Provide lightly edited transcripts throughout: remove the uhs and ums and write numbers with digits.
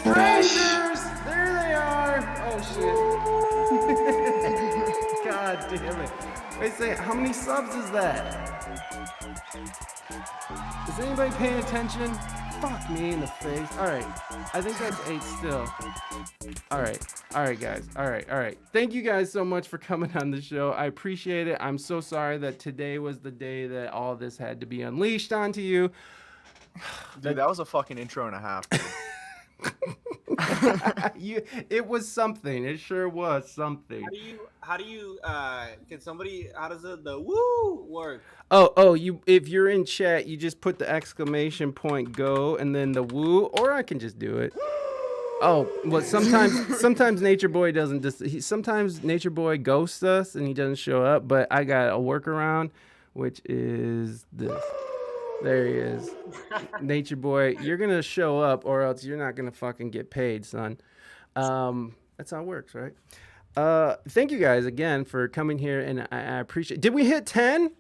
Strangers! There they are! Oh shit. God damn it. Wait a second, how many subs is that? Is anybody paying attention? Fuck me in the face. Alright. I think that's 8 still. Alright, guys. Alright. Thank you guys so much for coming on the show. I appreciate it. I'm so sorry that today was the day that all this had to be unleashed onto you. Dude, that was a fucking intro and a half, dude. It was something. It sure was something. How do you can somebody, how does the woo work? You, if you're in chat, you just put the exclamation point go and then the woo, or I can just do it. Oh, well, sometimes Nature Boy doesn't sometimes Nature Boy ghosts us and he doesn't show up, but I got a workaround, which is this. There he is. Nature Boy, you're going to show up or else you're not going to fucking get paid, son. That's how it works, right? Thank you guys again for coming here, and I appreciate it. Did we hit 10?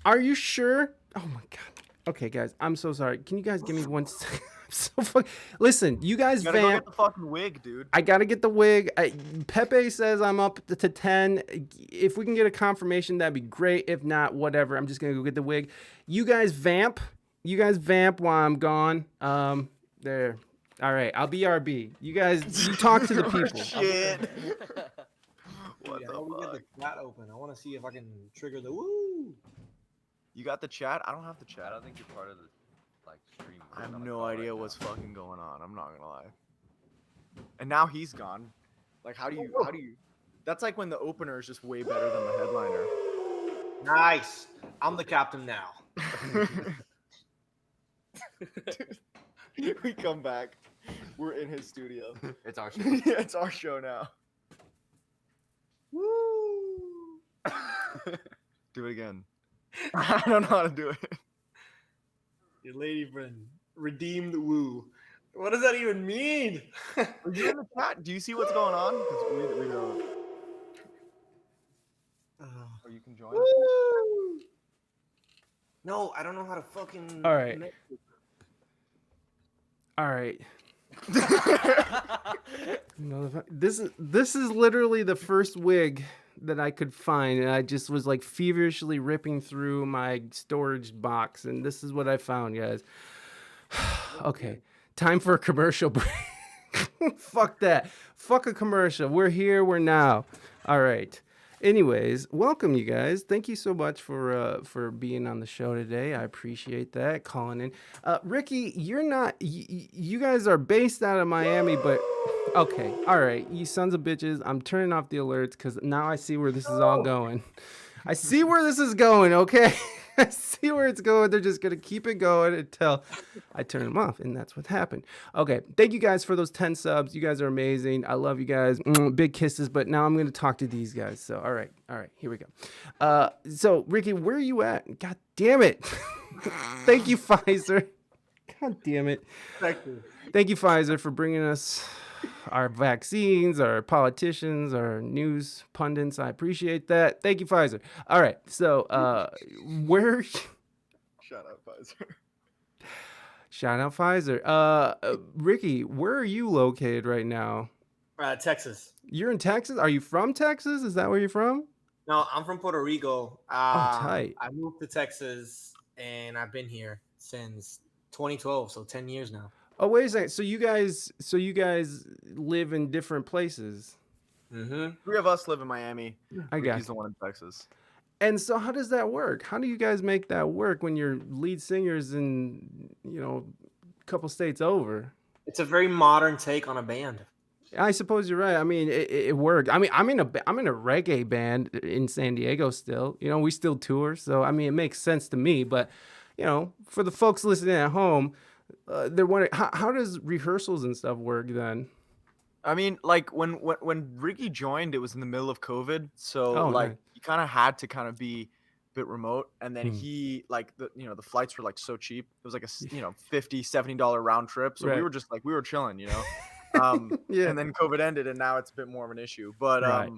Are you sure? Oh, my God. Okay, guys, I'm so sorry. Can you guys give me 1 second? Listen, you guys You gotta vamp. go get the fucking wig, dude. I gotta get the wig. Pepe says I'm up to 10. If we can get a confirmation, that'd be great. If not, whatever. I'm just gonna go get the wig. You guys vamp. You guys vamp while I'm gone. There. All right. I'll be RB. You guys, you talk to the people. Shit. What the fuck? Get the chat open. I want to see if I can trigger the woo. You got the chat? I don't have the chat. I don't think you're part of the stream. I have no idea what's fucking going on. I'm not gonna lie. And now he's gone. Like, how do you? That's like when the opener is just way better than the headliner. Nice. I'm the captain now. We come back. We're in his studio. It's our show. Yeah, it's our show now. Woo! Do it again. I don't know how to do it. Your lady friend redeemed the woo. What does that even mean? Are you in the chat? Do you see what's going on? 'Cause we don't. Or you can join. Woo! No, I don't know how to fucking. All right. All right. This is literally the first wig that I could find, and I just was like feverishly ripping through my storage box, and this is what I found, guys. Okay, time for a commercial break. Fuck that. Fuck a commercial. We're here. We're now. All right. Anyways, welcome, you guys. Thank you so much for being on the show today. I appreciate that. Calling in, Ricky. You're not. You guys are based out of Miami, but okay. All right, you sons of bitches. I'm turning off the alerts because now I see where this is all going. I see where this is going. Okay. I see where it's going. They're just gonna keep it going until I turn them off, and that's what happened. Okay, thank you guys for those 10 subs. You guys are amazing. I love you guys. Big kisses. But now I'm gonna talk to these guys. So all right, here we go. So Ricky, where are you at? God damn it! Thank you, Pfizer. God damn it. Thank you, Pfizer, for bringing us our vaccines, our politicians, our news pundits. I appreciate that. Thank you, Pfizer. All right, so where? Shout out Pfizer. Shout out Pfizer. Ricky, where are you located right now? Texas. You're in Texas? Are you from Texas? Is that where you're from? No, I'm from Puerto Rico. Tight. I moved to Texas, and I've been here since 2012, so 10 years now. Oh, wait a second. So you guys live in different places. Mm-hmm. 3 of us live in Miami. I got He's the one in Texas. And so how does that work? How do you guys make that work when your lead singer's in, a couple states over? It's a very modern take on a band. I suppose you're right. I mean, it worked. I mean, I'm in a reggae band in San Diego still. We still tour. So, I mean, it makes sense to me. But, for the folks listening at home, they're wondering, how does rehearsals and stuff work then? I mean, like when Ricky joined, it was in the middle of COVID, so nice. He kind of had to kind of be a bit remote, and then he the flights were like so cheap. It was like a $50-$70 round trip, so right. we were just like we were chilling, yeah. And then COVID ended, and now it's a bit more of an issue. But right.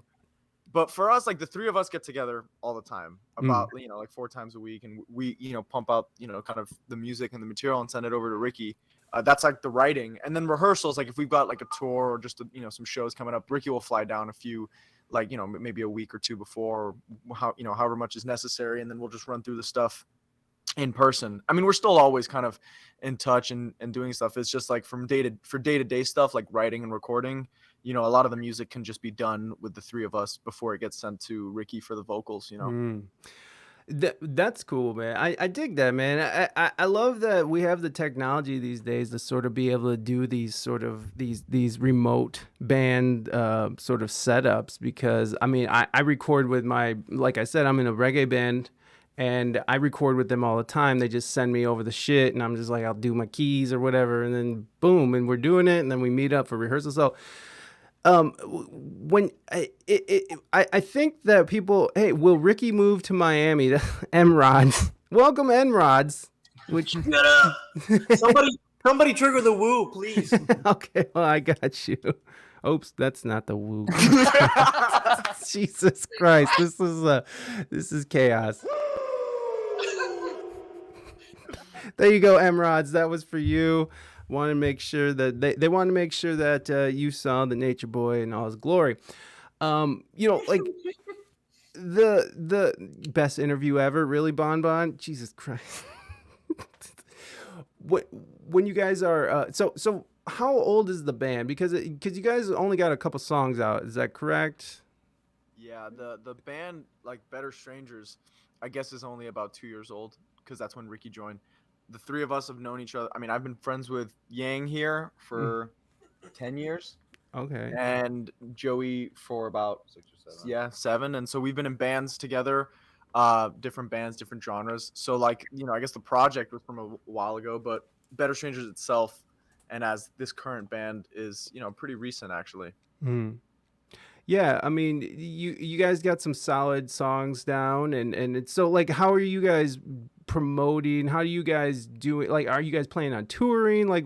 But for us, like the 3 of us get together all the time, about like 4 times a week, and we pump out kind of the music and the material and send it over to Ricky. That's like the writing, and then rehearsals. Like if we've got like a tour or just some shows coming up, Ricky will fly down a few, like maybe a week or two before, or however much is necessary, and then we'll just run through the stuff in person. I mean, we're still always kind of in touch and doing stuff. It's just like day-to-day stuff like writing and recording. A lot of the music can just be done with the three of us before it gets sent to Ricky for the vocals. That's cool, man. I dig that, man. I love that we have the technology these days to sort of be able to do these sort of these remote band sort of setups, because I mean I record with like I said, I'm in a reggae band and I record with them all the time. They just send me over the shit and I'm just like, I'll do my keys or whatever, and then boom, and we're doing it, and then we meet up for rehearsal. So when I think that people, hey, will Ricky move to Miami? M-Rods, welcome M-Rods. Which somebody trigger the woo, please. Okay, well, I got you. Oops, that's not the woo. Jesus Christ, this is chaos. There you go, M-Rods. That was for you. Want to make sure that they want to make sure that you saw the Nature Boy in all his glory. Like the best interview ever, really, Bon. Jesus Christ. When you guys are so how old is the band? Because you guys only got a couple songs out. Is that correct? Yeah, the band, like Better Strangers, I guess is only about 2 years old, because that's when Ricky joined. The three of us have known each other. I mean, I've been friends with Yang here for 10 years. Okay. And Joey for about 6 or 7. Yeah, 7. And so we've been in bands together, different bands, different genres. So like, I guess the project was from a while ago, but Better Strangers itself, and as this current band is, pretty recent actually. Yeah, I mean, you guys got some solid songs down, and it's so like, how are you guys promoting? How do you guys do it? Like, are you guys planning on touring? Like,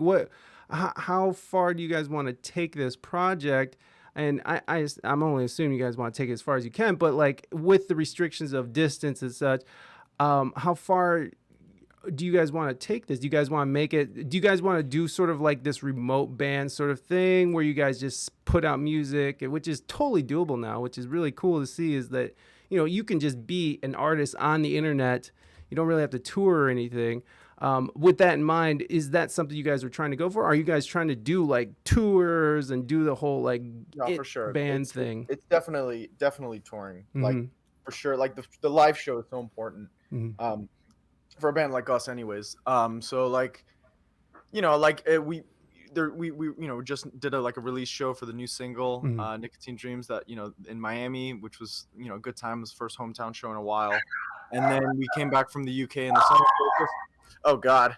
how far do you guys want to take this project? And I'm only assuming you guys want to take it as far as you can, but like with the restrictions of distance and such, how far do you guys want to take this? Do you guys want to make it? Do you guys want to do sort of like this remote band sort of thing where you guys just put out music, which is totally doable now, which is really cool to see, is that, you can just be an artist on the internet. You don't really have to tour or anything. With that in mind, is that something you guys are trying to go for? Are you guys trying to do like tours and do the whole like for sure band thing? It's definitely touring. Like for sure. Like the live show is so important. For a band like us anyways. So like, we just did a release show for the new single, Nicotine Dreams, that, in Miami, which was, a good time. It was the first hometown show in a while. And then we came back from the UK in the summer. Oh God,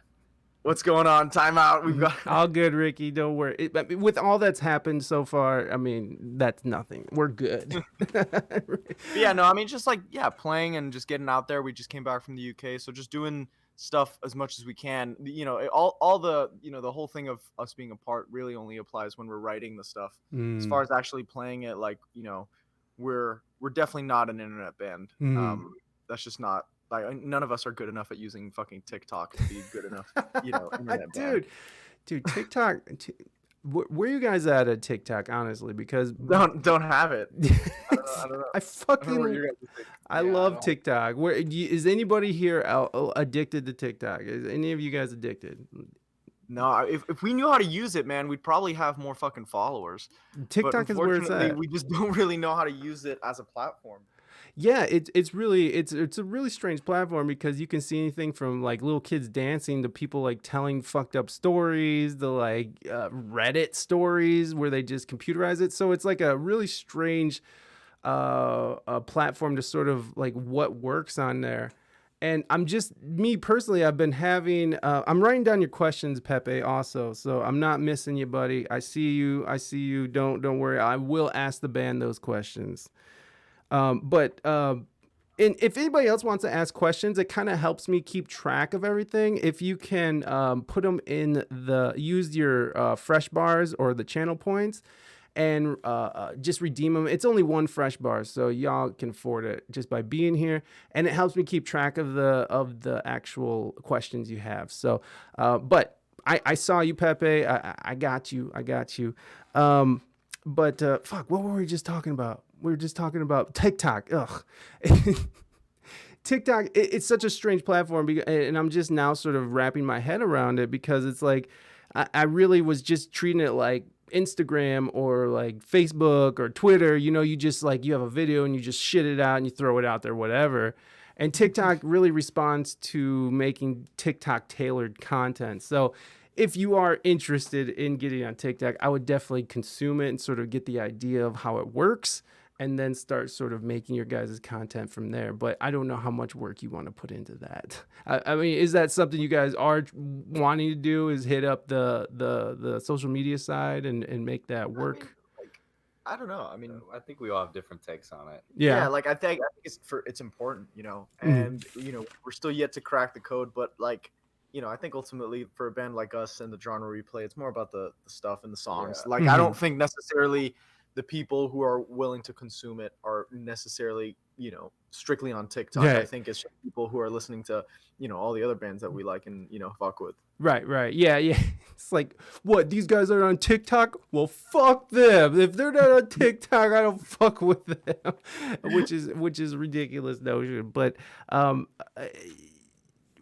what's going on? Time out. We've got all good, Ricky. Don't worry. With all that's happened so far, I mean, that's nothing. We're good. Yeah, no, I mean, just playing and just getting out there. We just came back from the UK, so just doing stuff as much as we can. All the the whole thing of us being apart really only applies when we're writing the stuff. As far as actually playing it, we're definitely not an internet band. That's just not. None of us are good enough at using fucking TikTok to be good enough, internet band. Dude, TikTok. Where you guys at TikTok, honestly? Because don't have it. I don't know. I love TikTok. Is anybody here addicted to TikTok? Is any of you guys addicted? No, if we knew how to use it, man, we'd probably have more fucking followers. TikTok is where it's at. We just don't really know how to use it as a platform. Yeah, it's a really strange platform, because you can see anything from like little kids dancing to people like telling fucked up stories, to like Reddit stories where they just computerize it. So it's like a really strange platform to sort of like what works on there. And me personally, I've been having, I'm writing down your questions, Pepe, also. So I'm not missing you, buddy. I see you. Don't worry. I will ask the band those questions. But if anybody else wants to ask questions, it kind of helps me keep track of everything. If you can put them in use your fresh bars or the channel points, and just redeem them. It's only one fresh bar, so y'all can afford it just by being here, and it helps me keep track of the actual questions you have. So, but I saw you, Pepe. I got you. I got you. But fuck, what were we just talking about? We were just talking about TikTok. Ugh. TikTok, it's such a strange platform, and I'm just now sort of wrapping my head around it, because it's like I really was just treating it like Instagram or like Facebook or Twitter. You know, you just like, you have a video and you just shit it out and you throw it out there, whatever. And TikTok really responds to making TikTok tailored content. So if you are interested in getting on TikTok, I would definitely consume it and sort of get the idea of how it works, and then start sort of making your guys' content from there. But I don't know how much work you want to put into that. I mean, is that something you guys are wanting to do, is hit up the social media side and make that work? I mean, like, I don't know. I mean, I think we all have different takes on it. yeah, like I think it's important, you know, and you know, we're still yet to crack the code, but like, you know, I think ultimately for a band like us and the genre we play, it's more about the stuff and the songs. Yeah. Like, I don't think necessarily the people who are willing to consume it are necessarily, you know, strictly on TikTok. Yeah. I think it's just people who are listening to, you know, all the other bands that we like and, you know, fuck with. Right. Yeah. It's like, what, these guys are on TikTok? Well, fuck them. If they're not on TikTok, I don't fuck with them, which is a ridiculous notion. But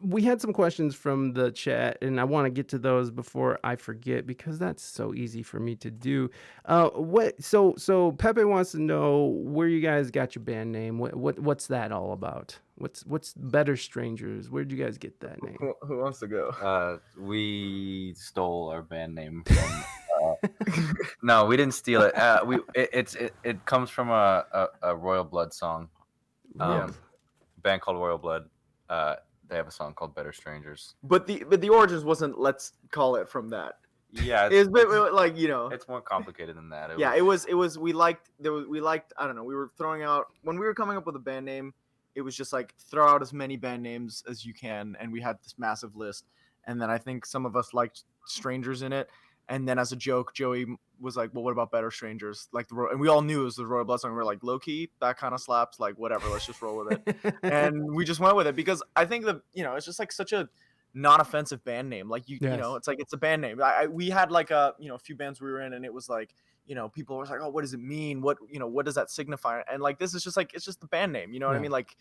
we had some questions from the chat, and I want to get to those before I forget, because that's so easy for me to do. So Pepe wants to know where you guys got your band name. What's that all about? What's Better Strangers? Where'd you guys get that name? Who wants to go? We stole our band name from. No, we didn't steal it. It comes from a Royal Blood song. Band called Royal Blood. They have a song called Better Strangers. But the origins wasn't, let's call it from that. Yeah, it's like, you know, it's more complicated than that. It was we liked I don't know, we were throwing out, when we were coming up with a band name, it was just like, throw out as many band names as you can, and we had this massive list, and then I think some of us liked Strangers in it, and then as a joke, Joey was like, well, what about Better Strangers? Like and we all knew it was the Royal Blood song. We were like, low key, that kind of slaps, like whatever, let's just roll with it. And we just went with it, because I think that, you know, it's just like such a non-offensive band name. Like you know, it's like, it's a band name. We had like a few bands we were in, and it was like, you know, people were like, oh, what does it mean? What does that signify? And like, this is just like, it's just the band name. You know what I mean? Like,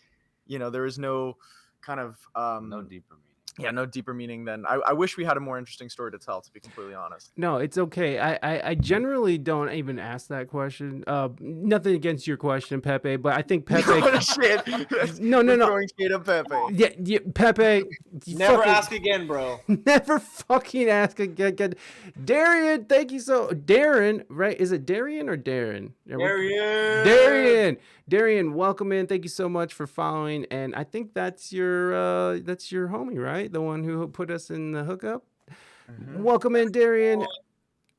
you know, there is no kind of no deeper meaning. Yeah, no deeper meaning than I wish we had a more interesting story to tell, to be completely honest. No, it's okay. I generally don't even ask that question. Nothing against your question, Pepe, but I think Pepe. No. Throwing shade at Pepe. Yeah, Pepe. Never ask again, bro. Never fucking ask again. Darian, thank you so. Darren, right? Is it Darian or Darren? Darian, welcome in. Thank you so much for following. And I think that's your homie, right? The one who put us in the hookup. Mm-hmm. Welcome in, Darian.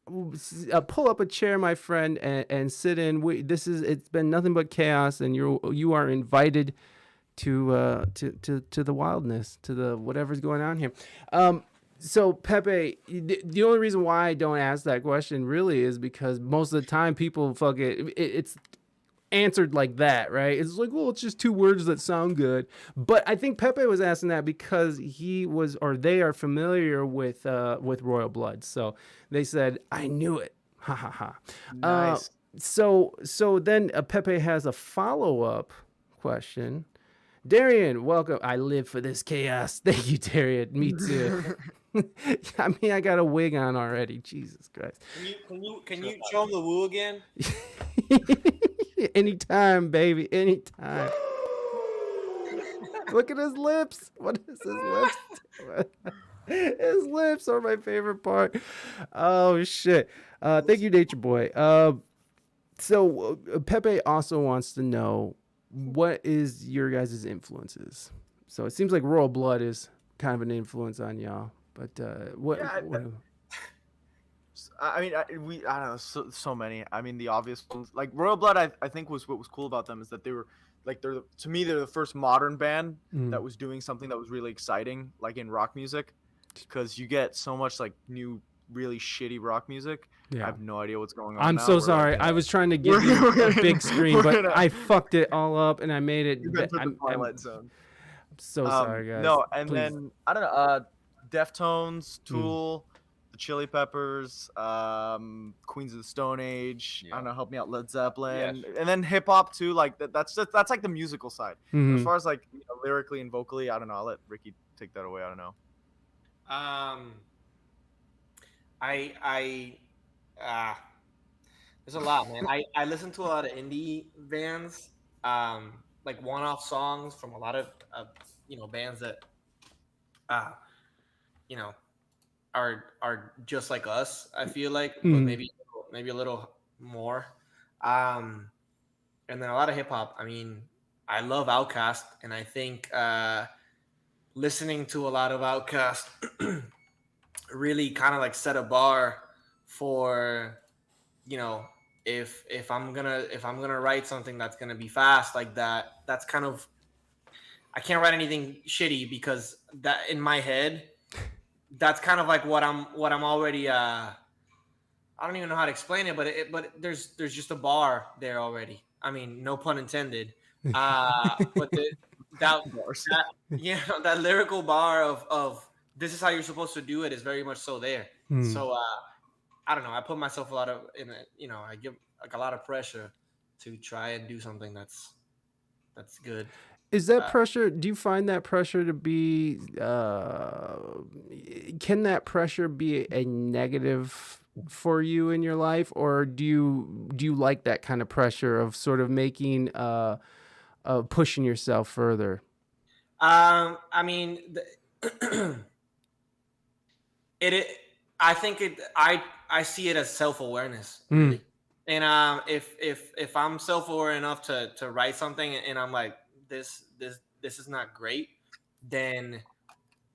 Pull up a chair, my friend, and sit in. It's been nothing but chaos, and you are invited to the wildness, to the whatever's going on here. So Pepe, the only reason why I don't ask that question really is because most of the time people it's answered like that, right? It's like, well, it's just two words that sound good. But I think Pepe was asking that because they are familiar with Royal Blood. So they said, I knew it. Ha ha ha. Nice. So then Pepe has a follow-up question. Darian, welcome. I live for this chaos. Thank you, Darian. Me too. I mean, I got a wig on already. Jesus Christ. Can you show him the woo again? Anytime, baby. Anytime. Look at his lips. What is his lips? His lips are my favorite part. Oh, shit. Thank you, Nature Boy. So Pepe also wants to know, what is your guys' influences? So it seems like Royal Blood is kind of an influence on y'all. But what? I mean, I don't know, so many. I mean, the obvious ones, like Royal Blood, I think what was cool about them is that they were like, they're the first modern band that was doing something that was really exciting, like in rock music, because you get so much like new, really shitty rock music. Yeah. I have no idea what's going on. I'm so sorry. I was trying to give you a big screen, but I fucked it all up and I made it. I'm so sorry, guys. No, and please. Then I don't know. Deftones, Tool. the Chili Peppers, Queens of the Stone Age. I don't know, help me out, Led Zeppelin, and then hip hop too. Like that's like the musical side. But as far as like lyrically and vocally, I don't know. I'll let Ricky take that away. I don't know. I there's a lot, man. I listen to a lot of indie bands, like one-off songs from a lot of bands that you know are just like us. I feel like, but maybe a little more. And then a lot of hip hop. I mean, I love Outkast, and I think listening to a lot of Outkast really kind of like set a bar for, if I'm gonna write something that's gonna be fast like that, that's kind of, I can't write anything shitty, because that in my head, that's kind of like what I'm already I don't even know how to explain it, but there's just a bar there already. I mean, no pun intended. But that lyrical bar of this is how you're supposed to do it is very much so there. So I don't know. I put myself I give like a lot of pressure to try and do something that's good. Is that pressure? Do you find that pressure to be? Can that pressure be a negative for you in your life, or do you like that kind of pressure of sort of making pushing yourself further? I mean, I think I see it as self-awareness, really. And if I'm self-aware enough to write something, and I'm like, this is not great, then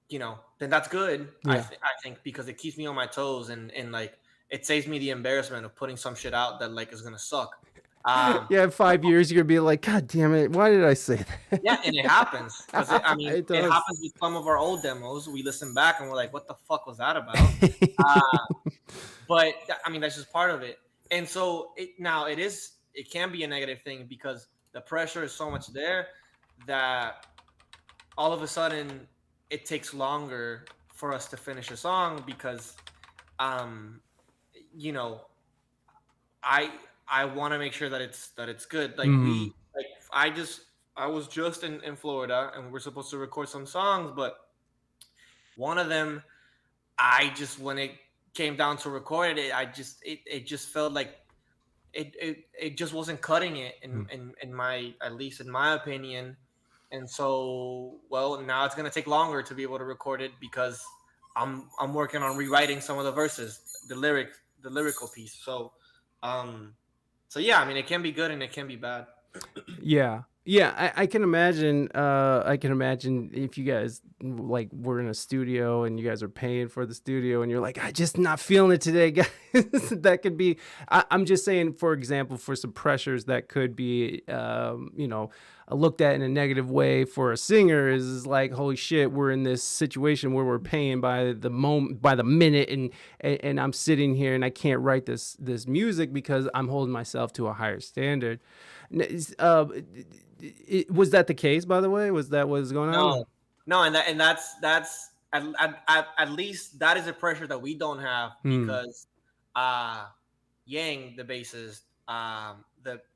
then that's good. I think, because it keeps me on my toes, and like it saves me the embarrassment of putting some shit out that like is gonna suck. In 5 years you're gonna be like, God damn it, why did I say that? Yeah, and it happens, because it happens with some of our old demos. We listen back and we're like, what the fuck was that about? But I mean, that's just part of it. And so it can be a negative thing, because the pressure is so much there that all of a sudden it takes longer for us to finish a song, because I want to make sure that it's good. Like I was just in Florida, and we're supposed to record some songs, but one of them, when it came down to record it, it just felt like it just wasn't cutting it in my, at least in my opinion. And so, well, now it's gonna take longer to be able to record it, because I'm working on rewriting some of the verses, the lyrical piece. So yeah, I mean, it can be good and it can be bad. Yeah, I can imagine. I can imagine if you guys like were in a studio and you guys are paying for the studio, and you're like, I just not feeling it today, guys. That could be. I'm just saying, for example, for some pressures that could be, looked at in a negative way for a singer is like, holy shit, we're in this situation where we're paying by the moment, by the minute, and I'm sitting here and I can't write this music because I'm holding myself to a higher standard. Was that the case, by the way? Was that what was going on? No, and that's at least that is a pressure that we don't have, because Yang, the bassist,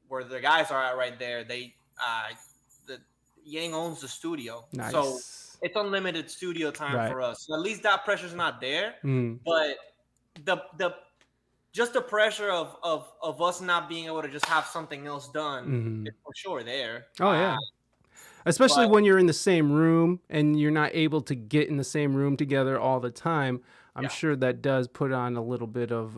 where the guys are at right there, Yang owns the studio. Nice. So it's unlimited studio time for us. So at least that pressure's not there. But just the pressure of us not being able to just have something else done is for sure there. Oh yeah. Especially when you're in the same room and you're not able to get in the same room together all the time. I'm sure that does put on a little bit of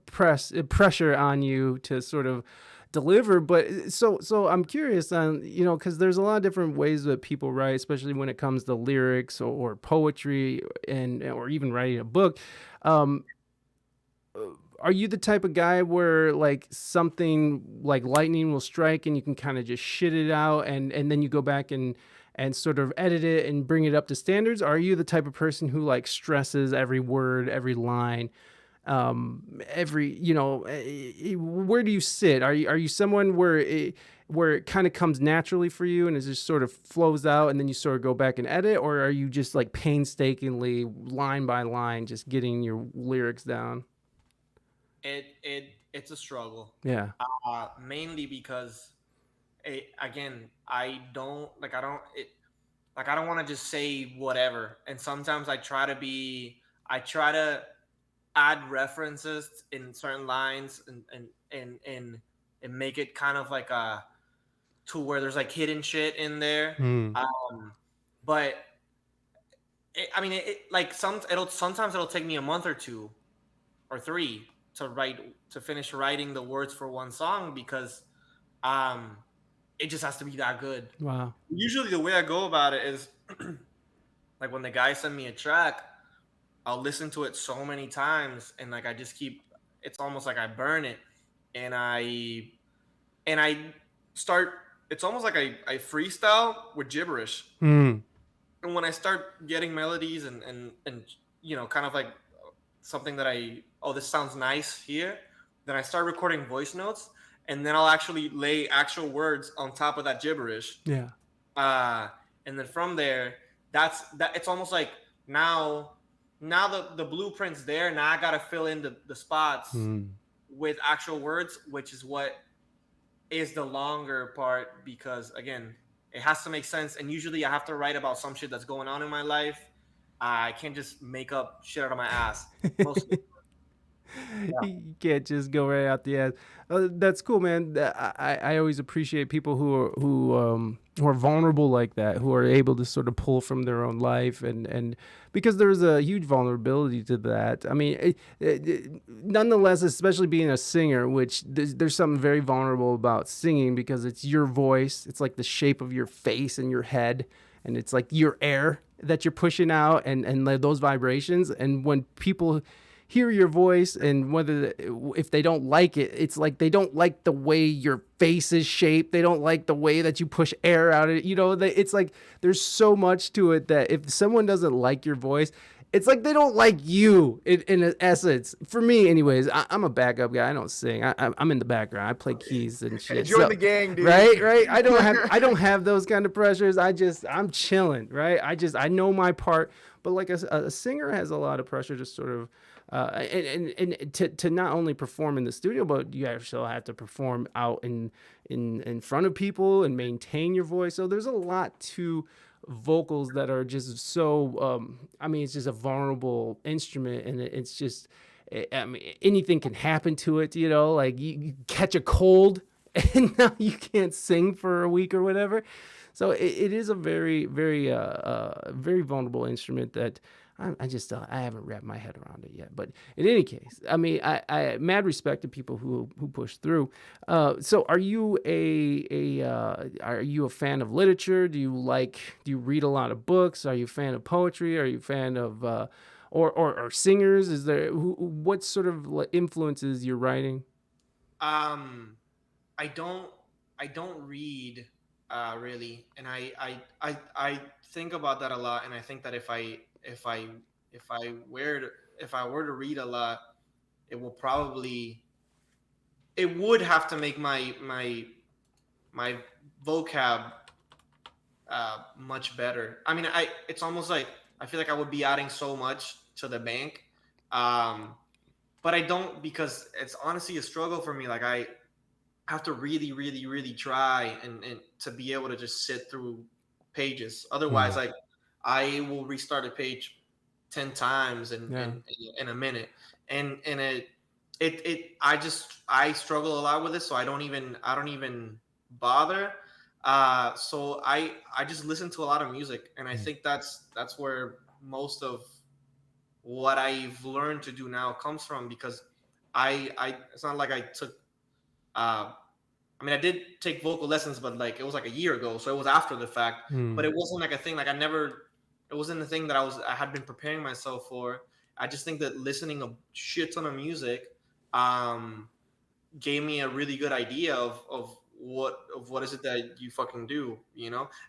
pressure on you to sort of deliver. But so I'm curious on, because there's a lot of different ways that people write, especially when it comes to lyrics or poetry or even writing a book. Are you the type of guy where like something like lightning will strike and you can kind of just shit it out and then you go back and sort of edit it and bring it up to standards? Or are you the type of person who like stresses every word, every line, every, where do you sit? Are you someone where it kind of comes naturally for you and it just sort of flows out and then you sort of go back and edit, or are you just like painstakingly line by line just getting your lyrics down? It's a struggle. Yeah. Mainly because again, I don't want to just say whatever, and sometimes I try to add references in certain lines and make it kind of like a to where there's like hidden shit in there. Hmm. But like sometimes it'll take me a month or two or three to finish writing the words for one song because um it just has to be that good. Wow. Usually the way I go about it is like when the guy send me a track, I'll listen to it so many times and like I just keep it's almost like I burn it and I start it's almost like I freestyle with gibberish. Hmm. And when I start getting melodies and kind of like something that this sounds nice here, then I start recording voice notes and then I'll actually lay actual words on top of that gibberish. Yeah. Uh and then from there, that it's almost like now the blueprint's there. Now I gotta fill in the spots Hmm. with actual words, which is what is the longer part because again, it has to make sense. And usually I have to write about some shit that's going on in my life. I can't just make up shit out of my ass. Most of the You can't just go right out the ass. That's cool, man. I always appreciate people who are vulnerable like that, who are able to sort of pull from their own life, and because there's a huge vulnerability to that. I mean, nonetheless, especially being a singer, which there's something very vulnerable about singing because it's your voice. It's like the shape of your face and your head, and it's like your air that you're pushing out, and those vibrations. And when people hear your voice and if they don't like it, it's like they don't like the way your face is shaped. They don't like the way that you push air out of it. It's like there's so much to it that if someone doesn't like your voice, it's like they don't like you in essence. For me, anyways, I'm a backup guy. I don't sing. I'm in the background. I play keys and shit. Join the gang, dude. Right. I don't have those kind of pressures. I'm chilling. Right. I know my part. But like a singer has a lot of pressure to sort of and to not only perform in the studio, but you actually have to perform out in front of people and maintain your voice. So there's a lot to vocals that are just so. It's just a vulnerable instrument, and it's just. Anything can happen to it. Like you catch a cold, and now you can't sing for a week or whatever. So it is a very, very, very vulnerable instrument that I haven't wrapped my head around it yet. But in any case, I mad respect to people who push through. So are you are you a fan of literature? Do you read a lot of books? Are you a fan of poetry? Are you a fan of or singers? What sort of influences your writing? I don't read really, and I think about that a lot, and I think that if I if I were to if I were to read a lot, it will probably it would have to make my vocab much better. It's almost like I feel like I would be adding so much to the bank, but I don't because it's honestly a struggle for me. Like I have to really, really, really try and to be able to just sit through pages. Otherwise, like I will restart a page 10 times in a minute, and I struggle a lot with it, so I don't even bother. So I just listen to a lot of music, and I think that's where most of what I've learned to do now comes from because I it's not like I took I did take vocal lessons, but like it was like a year ago, so it was after the fact. But it wasn't like a thing. Like it wasn't the thing that I had been preparing myself for. I just think that listening a shit ton of music, gave me a really good idea of what is it that you fucking do,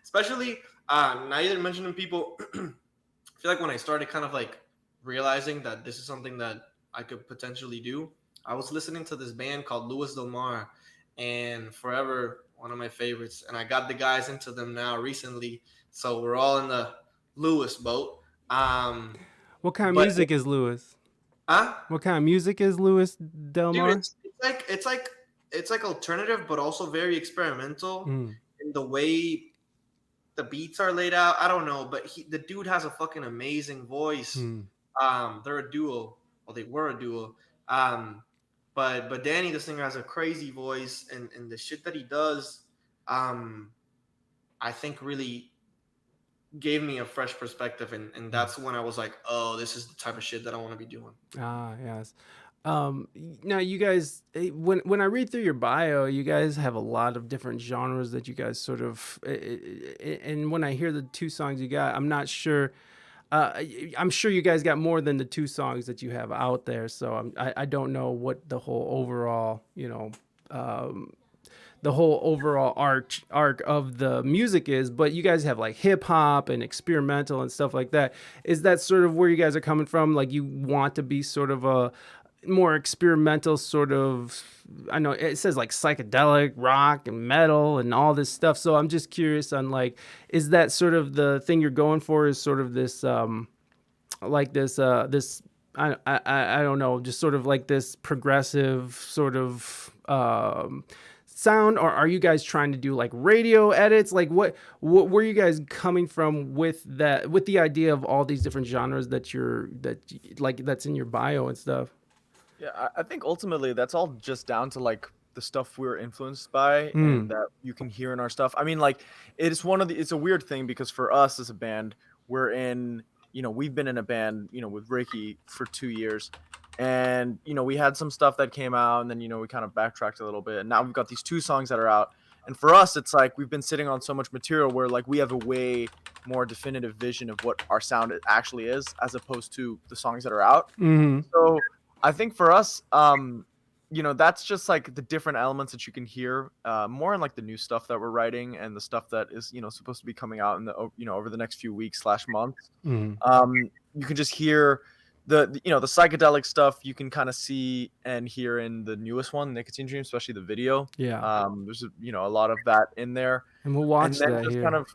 Especially now you're mentioning people. I feel like when I started kind of like realizing that this is something that I could potentially do. I was listening to this band called Louis Del Mar, and forever one of my favorites. And I got the guys into them now recently, so we're all in the Louis boat. What kind of But music is Louis? huh? What kind of music is Louis Del Dude, Mar? it's like alternative, but also very experimental in the way the beats are laid out. I don't know, but the dude has a fucking amazing voice. They're a duo. Well, they were a duo. But Danny, the singer, has a crazy voice, and the shit that he does, I think really gave me a fresh perspective, and that's when I was like, oh, this is the type of shit that I want to be doing. Yes. Now you guys, when I read through your bio, you guys have a lot of different genres that you guys sort of, and when I hear the 2 songs you got, I'm not sure. I'm sure you guys got more than the 2 songs that you have out there. So I don't know what the whole overall, the whole overall arc of the music is, but you guys have like hip hop and experimental and stuff like that. Is that sort of where you guys are coming from? Like you want to be sort of a more experimental sort of, I know it says like psychedelic rock and metal and all this stuff. So I'm just curious on like, is that sort of the thing you're going for, is sort of this, like this, I don't know, just sort of like this progressive sort of, sound, or are you guys trying to do like radio edits? Like what were you guys coming from with that, with the idea of all these different genres that's in your bio and stuff? Yeah, I think ultimately that's all just down to like the stuff we're influenced by and that you can hear in our stuff. I mean, like it's a weird thing because for us as a band, we've been in a band, with Ricky for 2 years. And, we had some stuff that came out and then, we kind of backtracked a little bit. And now we've got these 2 songs that are out. And for us, it's like we've been sitting on so much material where like we have a way more definitive vision of what our sound actually is as opposed to the songs that are out. So I think for us, that's just like the different elements that you can hear more in like the new stuff that we're writing and the stuff that is, supposed to be coming out in the, over the next few weeks/months. You can just hear the psychedelic stuff you can kind of see and hear in the newest one, Nicotine Dreams, especially the video. There's a lot of that in there, and we'll watch that just here. kind of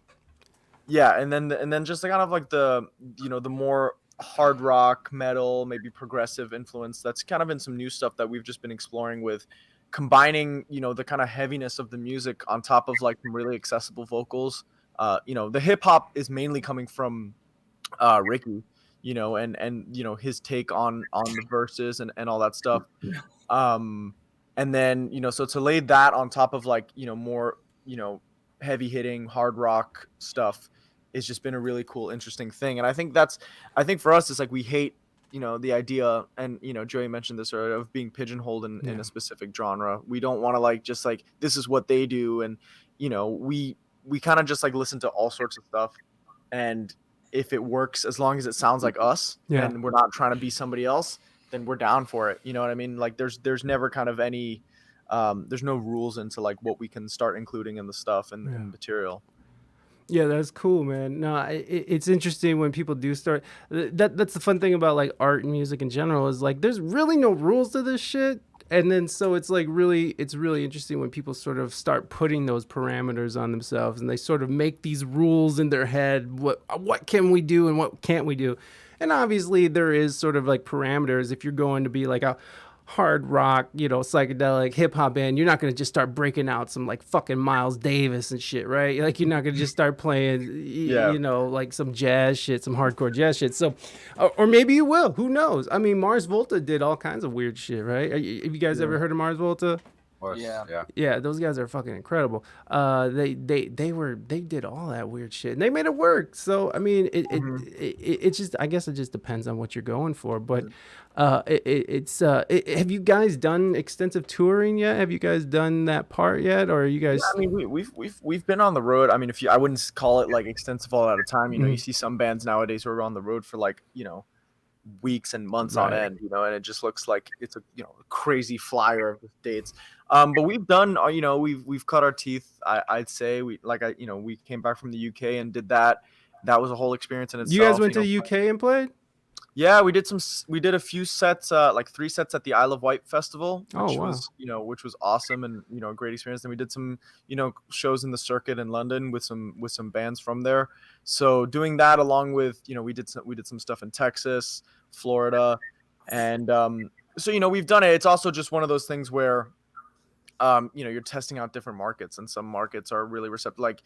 and then just kind of like the the more hard rock, metal, maybe progressive influence that's kind of in some new stuff that we've just been exploring with combining the kind of heaviness of the music on top of like some really accessible vocals. The hip hop is mainly coming from Ricky, and his take on the verses and all that stuff. And then so to lay that on top of like more heavy hitting hard rock stuff, it's just been a really cool, interesting thing. And I think for us, it's like we hate the idea, and Joey mentioned this earlier, of being pigeonholed in a specific genre. We don't want to like just like this is what they do, and we kind of just like listen to all sorts of stuff, and if it works, as long as it sounds like us and we're not trying to be somebody else, then we're down for it. You know what I mean? Like there's never kind of any there's no rules into like what we can start including in the stuff and material. Yeah, that's cool, man. No, it's interesting when people do start. That's the fun thing about like art and music in general, is like there's really no rules to this shit. And then so it's like it's really interesting when people sort of start putting those parameters on themselves and they sort of make these rules in their head. What can we do and what can't we do? And obviously there is sort of like parameters. If you're going to be like a hard rock, psychedelic hip hop band, you're not going to just start breaking out some like fucking Miles Davis and shit, right? Like you're not going to just start playing, like some jazz shit, some hardcore jazz shit. So, or maybe you will, who knows? I mean, Mars Volta did all kinds of weird shit, right? Have you guys ever heard of Mars Volta? Yeah, those guys are fucking incredible. They did all that weird shit and they made it work. So I mean, it just, I guess it just depends on what you're going for. But have you guys done extensive touring yet? Have you guys done that part yet, or are you guys? Yeah, I mean, we've been on the road. I mean, I wouldn't call it like extensive all at a time. You see some bands nowadays who are on the road for like weeks and months on end, and it just looks like it's a crazy flyer of dates. But we've done, we've cut our teeth. I'd say we came back from the UK and did that. That was a whole experience in itself. You guys went to the UK and played? Yeah, we did a few sets, like 3 sets at the Isle of Wight festival, Oh, which wow. was, which was awesome and, a great experience. Then we did some, shows in the circuit in London with some bands from there. So doing that along with, we did some stuff in Texas, Florida, and so we've done it. It's also just one of those things where you're testing out different markets, and some markets are really receptive. Like,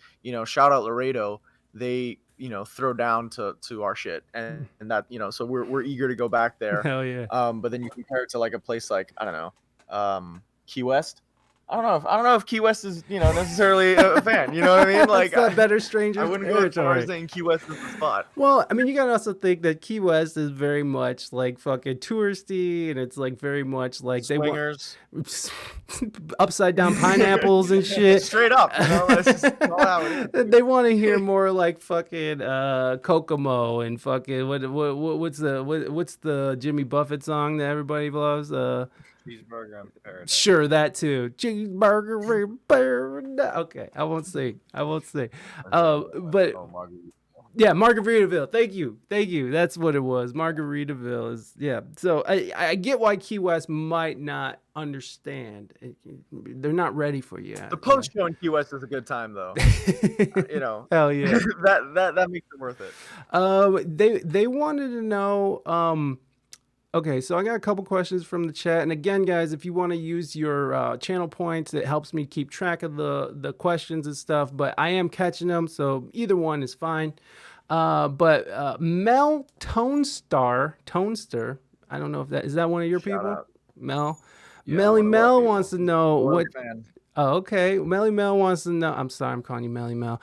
shout out Laredo, they throw down to our shit, and that so we're eager to go back there. Hell yeah. But then you compare it to like a place like, I don't know, Key West. I don't know if Key West is necessarily a fan. You know what I mean? Like, It's that better stranger I wouldn't go as far territory. as saying Key West is the spot. Well, I mean, you gotta also think that Key West is very much like fucking touristy, and it's like very much like Swingers, they want upside down pineapples and shit. Straight up, that's just all how it is. They want to hear more like fucking Kokomo and fucking what's the Jimmy Buffett song that everybody loves? Cheeseburger in paradise. Sure, that too. Cheeseburger in paradise. Okay, I won't sing. But yeah, Margaritaville. Thank you. That's what it was. Margaritaville is, yeah. So I get why Key West might not understand. They're not ready for you. The post show in Key West is a good time though. Hell yeah. that makes it worth it. They wanted to know. Okay, so I got a couple questions from the chat, and again, guys, if you want to use your channel points, it helps me keep track of the questions and stuff. But I am catching them, so either one is fine. But Mel Tonester, I don't know if that is that one of your people. Out. Mel, Yeah, Melly one of our Mel people. wants to know what. Fan. Oh, okay. Melly Mel wants to know. I'm sorry, I'm calling you Melly Mel.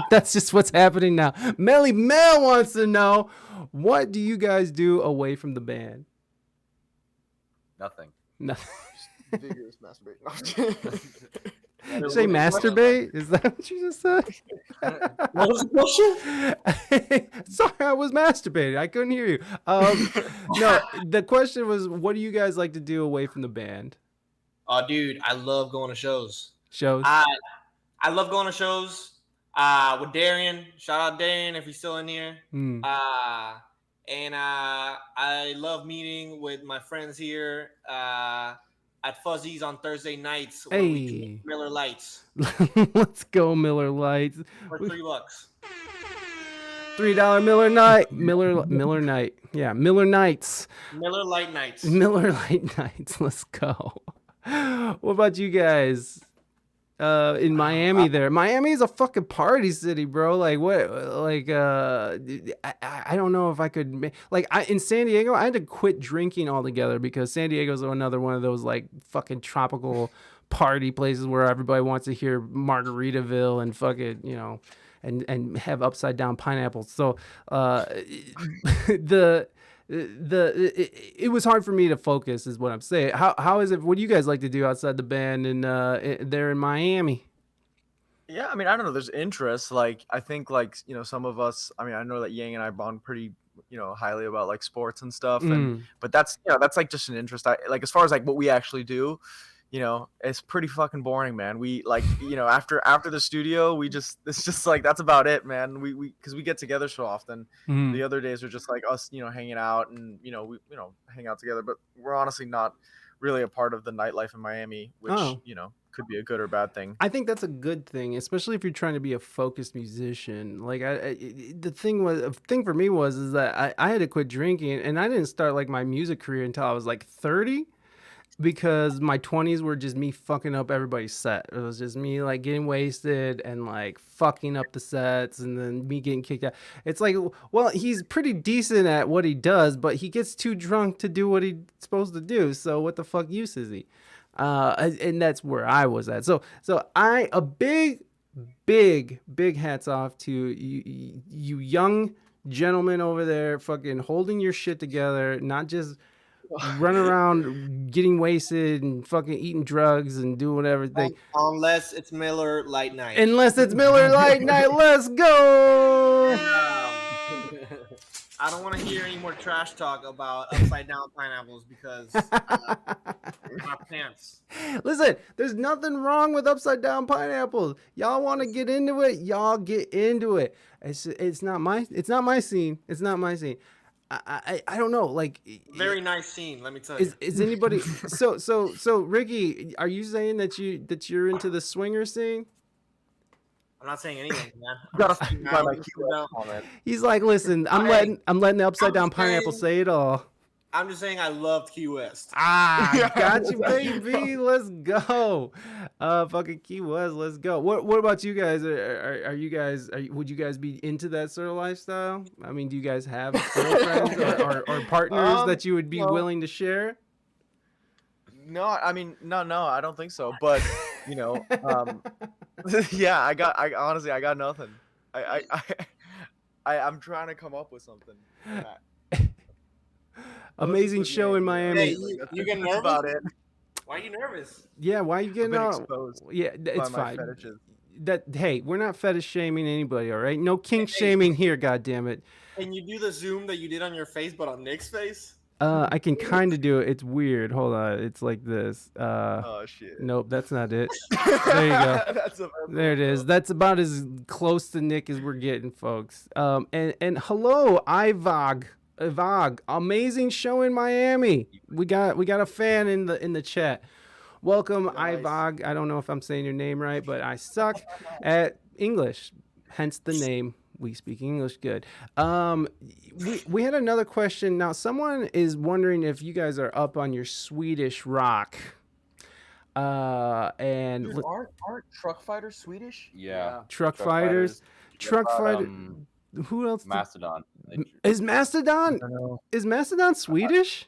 That's just what's happening now. Melly Mel wants to know, what do you guys do away from the band? Nothing. Nothing. Vigorous masturbation. Did you say masturbate? Is that what you just said? What was the question? Sorry, I was masturbating. I couldn't hear you. No, the question was, what do you guys like to do away from the band? Oh, dude, I love going to shows. Shows? I love going to shows with Darian. Shout out Darian if he's still in here. Hmm. And I love meeting with my friends here at Fuzzy's on Thursday nights where we Hey. drink Miller Lights Let's go, Miller Lights. for $3. $3 Miller Night. Miller Night. Yeah, Miller Nights. Miller Light Nights. Miller Light Nights. Let's go. What about you guys? In Miami there. Miami is a fucking party city, bro. Like what? Like I don't know if I could in San Diego, I had to quit drinking altogether because San Diego's another one of those like fucking tropical party places where everybody wants to hear Margaritaville and fucking, and have upside down pineapples. So it was hard for me to focus is what I'm saying. How is it? What do you guys like to do outside the band and there in Miami? Yeah, I mean, I don't know. There's interest. Like, I think, like, some of us. I mean, I know that Yang and I bond pretty, highly about like sports and stuff. And but that's that's like just an interest. Like as far as like what we actually do, it's pretty fucking boring, man. We like, after the studio, it's just like that's about it, man. We because we get together so often. The other days are just like us, hanging out and we hang out together. But we're honestly not really a part of the nightlife in Miami, which could be a good or bad thing. I think that's a good thing, especially if you're trying to be a focused musician. Like the thing for me is that I had to quit drinking, and I didn't start like my music career until I was like 30. Because my 20s were just me fucking up everybody's set. It was just me like getting wasted and like fucking up the sets and then me getting kicked out. It's like, well, he's pretty decent at what he does, but he gets too drunk to do what he's supposed to do. So what the fuck use is he? And that's where I was at. So a big hats off to you young gentlemen over there fucking holding your shit together, not just run around getting wasted and fucking eating drugs and doing whatever thing. Unless it's Miller Light Night. Unless it's Miller Light Night, let's go. I don't want to hear any more trash talk about upside down pineapples because my pants. Listen, there's nothing wrong with upside down pineapples. Y'all want to get into it? Y'all get into it. It's not my scene. It's not my scene. I don't know. Like, Very nice scene, let me tell you. is anybody? So Ricky, are you saying that you're into the swinger scene? I'm not saying anything, man. I'm Gotta just saying, find my this Key is, West comment. He's like, listen, I'm letting the upside down just pineapple saying- say it all. I'm just saying I loved Key West. Ah, got you, baby. Let's go. Fucking Key West. Let's go. What about you guys? Are you guys? Would you guys be into that sort of lifestyle? I mean, do you guys have girlfriends or partners that you would be willing to share? No, I mean, no, I don't think so. But you know, yeah, I honestly, I got nothing. I'm trying to come up with something. Amazing show in Miami. Hey, you get That's nervous? about it. Why are you nervous? Yeah, why are you I've getting been all? exposed Yeah, by it's my fine. fetishes. Hey, we're not fetish shaming anybody, all right? No kink shaming here, goddammit. Can you do the zoom that you did on your face, but on Nick's face? I can kind of do it. It's weird. Hold on. It's like this. Oh shit. Nope, that's not it. There you go. There it is. That's about as close to Nick as we're getting, folks. And hello, Ivog. Amazing show in Miami. We got a fan in the chat. Welcome, Nice. Ivog. I don't know if I'm saying your name right, but I suck at English, hence the name. We speak English good. We had another question. Now, someone is wondering if you guys are up on your Swedish rock. And Dude, aren't truck fighters Swedish? Yeah. truck fighters. Truck What about, fighter. Who else? Mastodon. Is Mastodon? Is Mastodon Swedish?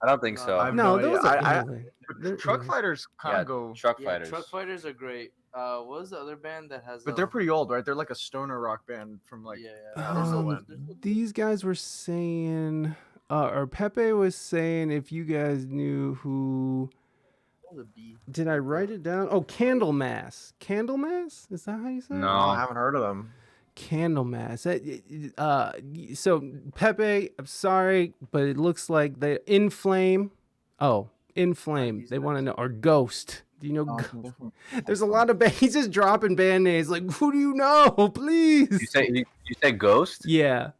I don't think so. I've No, no those idea. are I- Italy. They're Truck Italy. fighters kind Yeah, of go, truck Yeah, fighters. Truck Fighters are great. What was the other band that has? but they're pretty old, right? They're like a stoner rock band from like. Yeah. These guys were saying, or Pepe was saying, if you guys knew who. What was a B? Did I write it down? Oh, Candlemass. Candlemass? Is that how you say it? No. I haven't heard of them. Candlemass. So Pepe, I'm sorry, but it looks like they In Flame. Oh, In Flame. They want to know, or Ghost. Do you know? Ghost? There's a lot of he's just dropping band names. Like, who do you know? Please. You say Ghost? Yeah.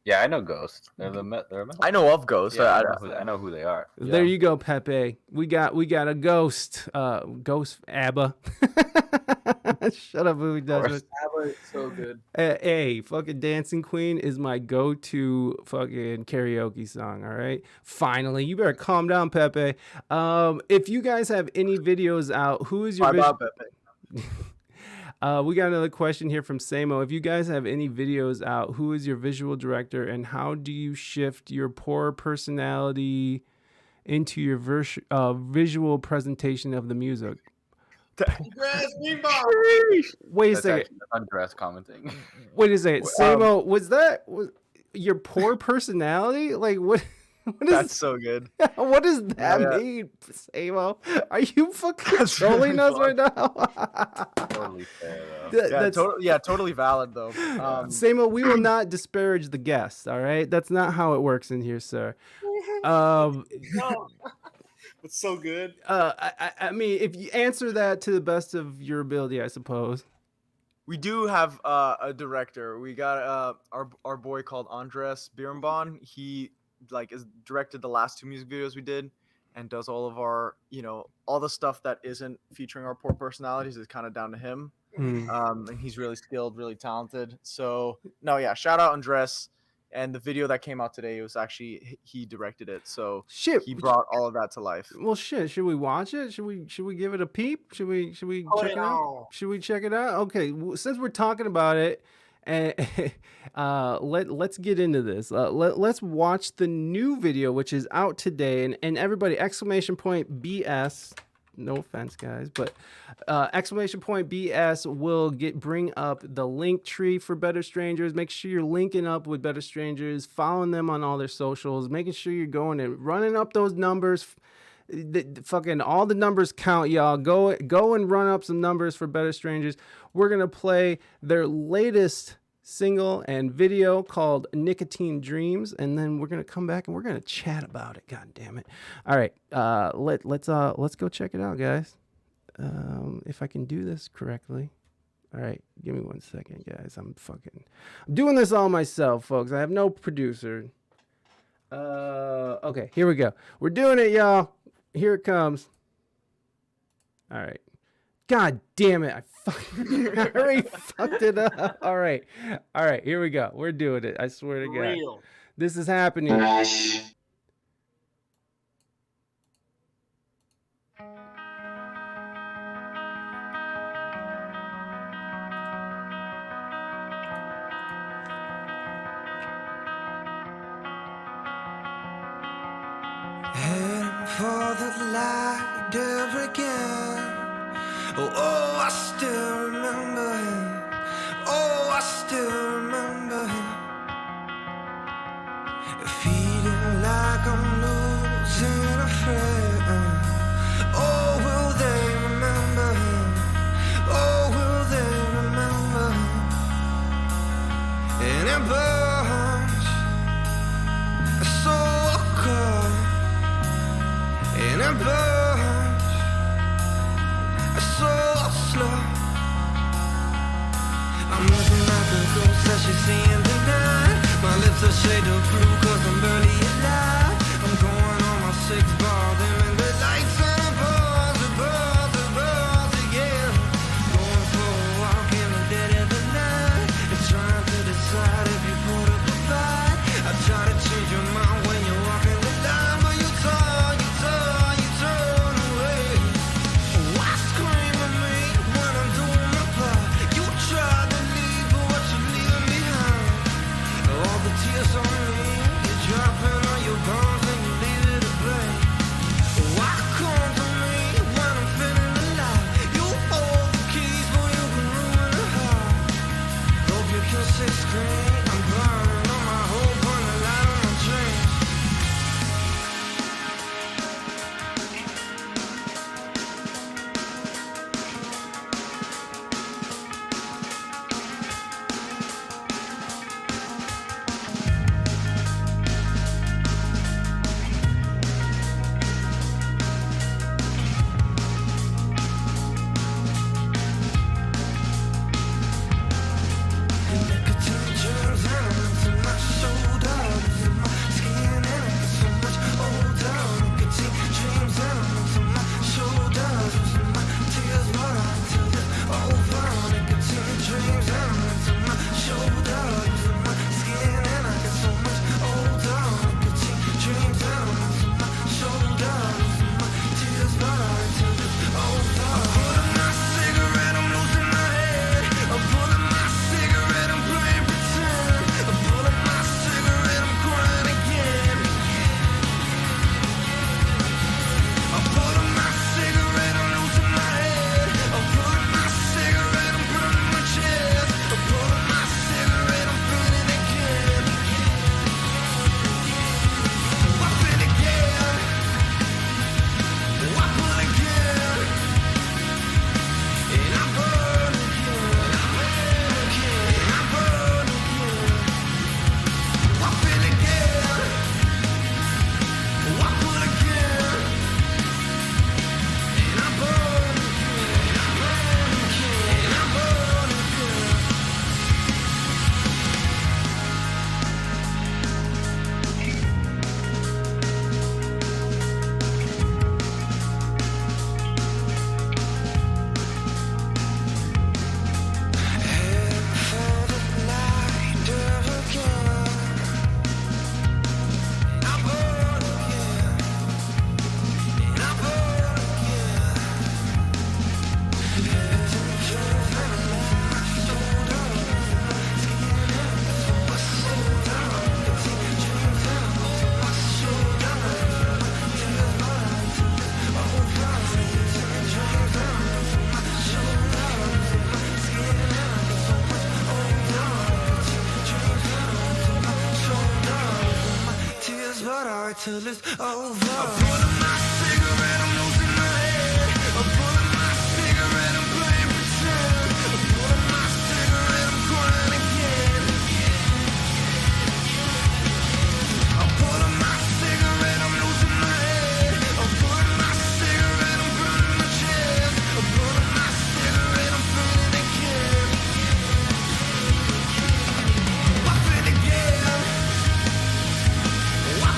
Yeah, I know Ghost. They're a metal. I know of Ghost. Yeah, I know who they are. There you go, Pepe. We got a ghost. Ghost ABBA. Shut up, who does it? ABBA is so good. Hey, fucking Dancing Queen is my go-to fucking karaoke song, all right? Finally, you better calm down, Pepe. If you guys have any videos out, who is your Bye, Pepe. we got another question here from Samo. If you guys have any videos out, who is your visual director and how do you shift your poor personality into your visual presentation of the music? Wait a That's second. actually undressed commenting. Wait a second. Samo, was your poor personality? Like what? What That's is, so good. what does that Yeah. mean, Samo? Are you fucking That's trolling really us right now? Totally fair though. Totally valid though. Samo, we will not disparage the guests, all right? That's not how it works in here, sir. No. It's so good. I mean, if you answer that to the best of your ability, I suppose. We do have a director. We got our boy called Andres Birnbaum. He is directed the last 2 music videos we did and does all of our, all the stuff that isn't featuring our poor personalities is kind of down to him. And he's really skilled, really talented. So no, yeah, shout out Andres. And the video that came out today, it was actually he directed it. So Shit. he brought all of that to life. Well, shit. Should we watch it? Should we give it a peep? Should we check it out? Should we check it out? Okay. Since we're talking about it, and let's get into this. Let's watch the new video, which is out today, and everybody !BS. No offense, guys, but !BS will bring up the link tree for Better Strangers. Make sure you're linking up with Better Strangers, following them on all their socials, making sure you're going and running up those numbers. Fucking all the numbers count, y'all. Go and run up some numbers for Better Strangers. We're gonna play their latest single and video called Nicotine Dreams, and then we're gonna come back and we're gonna chat about it. God damn it! All right, let's go check it out, guys. If I can do this correctly. All right, give me 1 second, guys. I'm doing this all myself, folks. I have no producer. Okay, here we go. We're doing it, y'all. Here it comes. All right. God damn it. I already fucked it up. All right. Here we go. We're doing it. I swear to God. Real. This is happening. Heading for the light there again. Oh, I still remember him. Oh, I still remember him. Feeling like I'm losing a friend. Oh, will they remember him? Oh, will they remember him? And it burns so cold. And it burns so slow. I'm looking like a ghost that she's seeing tonight. My lips are shade of blue cause I'm barely alive. I'm going on my 6-bar, them and the lights and the bars again. Going for a walk in the dead of the night and trying to decide if you put up a fight. I try to change your mind when you're walking the line, but you turn away. Why scream at me when I'm doing my part? You try to leave, but what you leaving behind? All the tears on me, you're dropping on your bones and you leave it to blame. Why come to me when I'm feeling alive? You hold the keys, but you can ruin the heart. Hope you can see screen. I'm burning on my hope on the light on my dreams. Nicotine dreams elements in my shoulders, in my skin, and I get so much older. Nicotine dreams elements in my shoulders, in my tears, but until it's over. Nicotine dreams elements in my shoulders, in my skin, and I get so much older. Nicotine dreams elements in my shoulders, in my tears, but until it's over. I'm pulling my cigarette, I'm losing my head. I'm pulling my cigarette, I'm playing pretend. I'm pulling my cigarette, I'm crying again. I'm pulling my cigarette, I'm losing my head. I'm pulling my cigarette, I'm burning my chest. I'm pulling my cigarette, I'm feeling again. I feel again. I pull again. And I burn again. And I burn again. I feel again. I pull again. And I burn again. And I burn again. Head for the light again. I burn again. And I burn again. Head to the truth and my shoulder. Skin and my shoulder. Nicotine dreams and my shoulder. Tears burn till it's over. Nicotine dreams and my shoulder. Skin and I get so much older. Nicotine dreams and my shoulder. Tears but I till it's over. I'm pulling my cigarette, I'm losing my head. I'm pulling my cigarette, I'm playing pretend. I'm pulling my cigarette, I'm crying again. I'm pulling my cigarette, I'm losing my head. I'm pulling my cigarette, I'm burning my chest. I'm pulling my cigarette, I'm feeling again. I feel again. I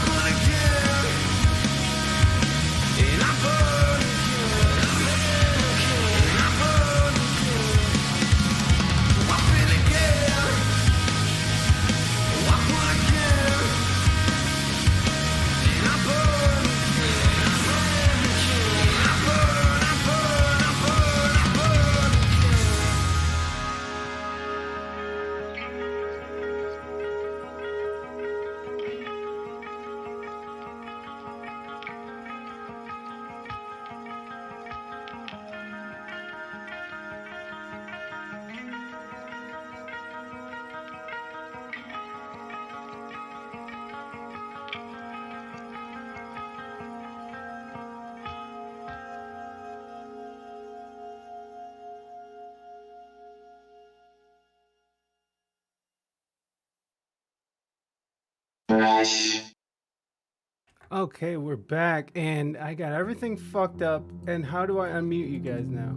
Okay, we're back, and I got everything fucked up. And how do I unmute you guys now?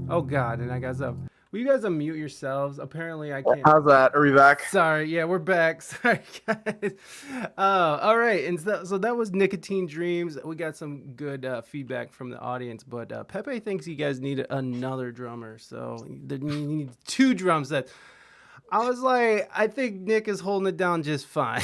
Oh God, and I got up. Will you guys unmute yourselves? Apparently, I can't. How's that? Are we back? Sorry, yeah, we're back. Sorry, guys. All right, and so that was Nicotine Dreams. We got some good feedback from the audience, but Pepe thinks you guys need another drummer, so you need 2 drum sets. I was like, I think Nick is holding it down just fine.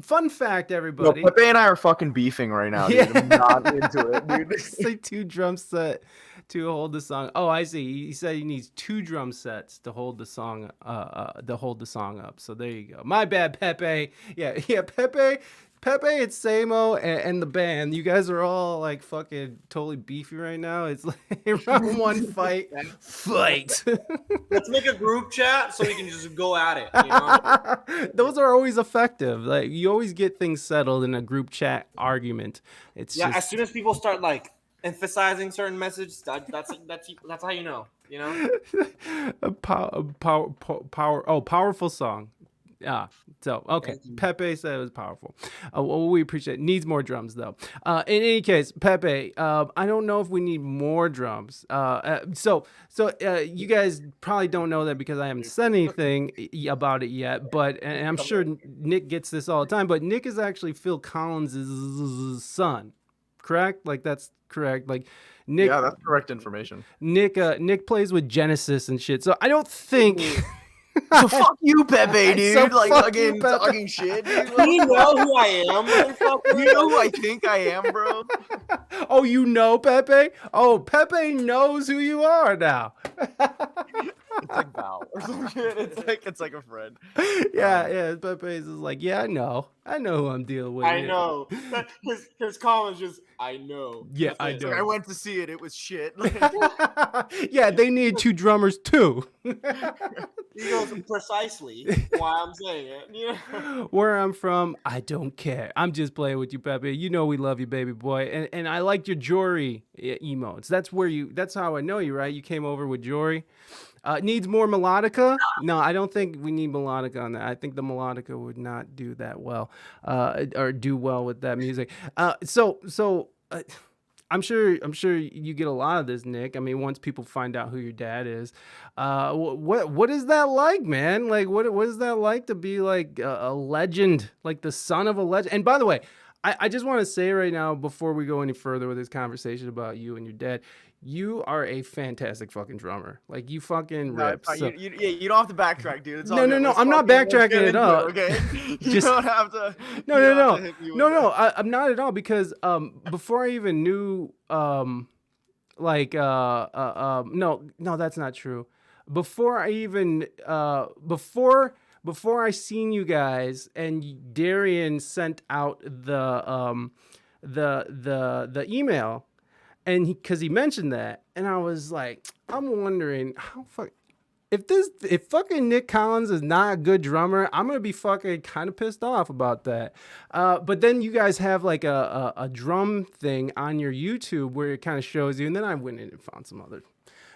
Fun fact, Yo, everybody. Pepe and I are fucking beefing right now, dude. I'm not into it, dude. It's like 2 drum set to hold the song. Oh, I see. He said he needs 2 drum sets to hold the song up. So there you go. My bad, Pepe. Yeah, Pepe, it's Samo and the band. You guys are all like fucking totally beefy right now. It's like round 1 fight. Let's make a group chat so we can just go at it. You know? Those are always effective. Like you always get things settled in a group chat argument. It's Yeah, just as soon as people start like emphasizing certain messages, that's how you know. You know. a powerful song. Yeah. So okay, Pepe said it was powerful. Well, we appreciate it. Needs more drums though. In any case, Pepe, I don't know if we need more drums. So you guys probably don't know that because I haven't said anything about it yet. But and I'm sure Nick gets this all the time. But Nick is actually Phil Collins' son, correct? Like that's correct. Like Nick. Yeah, that's correct information. Nick plays with Genesis and shit. So I don't think. So fuck you, Pepe, dude. So like fuck fucking you, Pepe. talking shit, dude. Do you know who I am, motherfucker? You know who I think I am, bro? Oh, you know Pepe? Oh, Pepe knows who you are now. It's like Val or some shit. It's like a friend. Yeah. Pepe's is like, yeah, I know who I'm dealing with. I know. His comment is just, I know. Yeah, I It's know. like, I went to see it. It was shit. Yeah, they need 2 drummers too. He goes precisely why I'm saying it. You know? Where I'm from, I don't care. I'm just playing with you, Pepe. You know we love you, baby boy. And I liked your Jory emotes. That's how I know you, right? You came over with Jory. Needs more melodica? No, I don't think we need melodica on that. I think the melodica would not do that well, or do well with that music. I'm sure you get a lot of this, Nick. I mean, once people find out who your dad is, what is that like, man? Like, what is that like to be like a legend, like the son of a legend? And by the way, I just want to say right now, before we go any further with this conversation about you and your dad, you are a fantastic fucking drummer. Like you fucking No, rip. it's fine. So- You don't have to backtrack, dude. It's all No, good. no, Let's I'm not fucking- let's backtracking get at into all. it, okay? You Just- don't have to. No, you no, don't no, have to hit me with no, that. no. I'm not at all because before I even knew no, that's not true. Before I even before I seen you guys and Darian sent out the email, and because he mentioned that, and I was like, I'm wondering how if fucking Nic Collins is not a good drummer, I'm gonna be fucking kind of pissed off about that. But then you guys have like a drum thing on your YouTube where it kind of shows you, and then I went in and found some other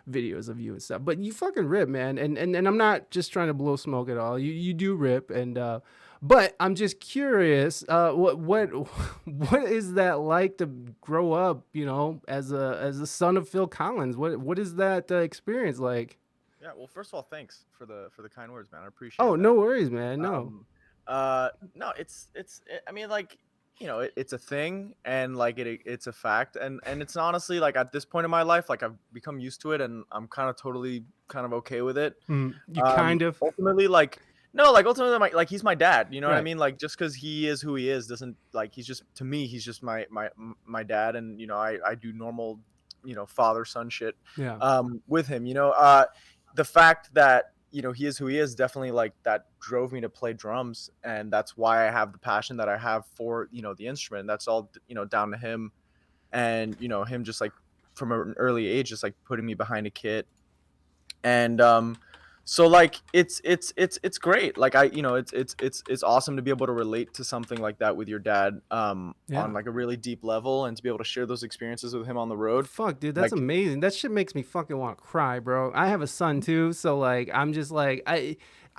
videos of you and stuff. But you fucking rip, man, and I'm not just trying to blow smoke at all. You do rip, and but I'm just curious, what is that like to grow up, you know, as a son of Phil Collins? What is that experience like? Yeah, well, first of all, thanks for the kind words, man. I appreciate. Oh, that. no worries, man. No. No, I mean, like, you know, it's a thing, and like it's a fact, and it's honestly like at this point in my life, like I've become used to it, and I'm kind of totally kind of okay with it. You kind of. Ultimately, like. No, like ultimately, like he's my dad. You know what I Right. mean? Like just because he is who he is doesn't like he's just to me he's just my dad, and you know I do normal, you know, father son shit Yeah. with him. You know, the fact that you know he is who he is definitely like that drove me to play drums, and that's why I have the passion that I have for you know the instrument. That's all you know down to him, and you know him just like from an early age just like putting me behind a kit, and so like it's great. Like I you know it's awesome to be able to relate to something like that with your dad on like a really deep level, and to be able to share those experiences with him on the road. Fuck, dude, that's Like- amazing. That shit makes me fucking want to cry, bro. I have a son too, so like I'm just like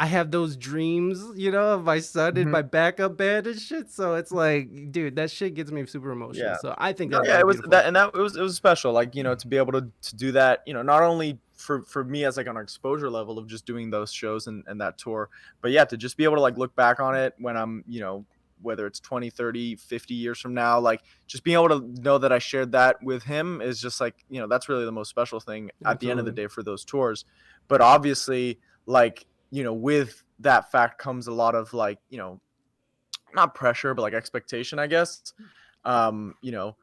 I have those dreams, you know, of my son in my backup band and shit. So it's like, dude, that shit gets me super emotional. Yeah. So I think No, that's yeah, really it was beautiful. that, and that it was special. Like, you know, to be able to do that, you know, not only for me as like on an exposure level of just doing those shows and that tour, but yeah, to just be able to like look back on it when I'm, you know, whether it's 20, 30, 50 years from now, like just being able to know that I shared that with him is just like, you know, that's really the most special thing at the end of the Absolutely. day for those tours. But obviously, like, you know, with that fact comes a lot of like, you know, not pressure, but like expectation, I guess. You know,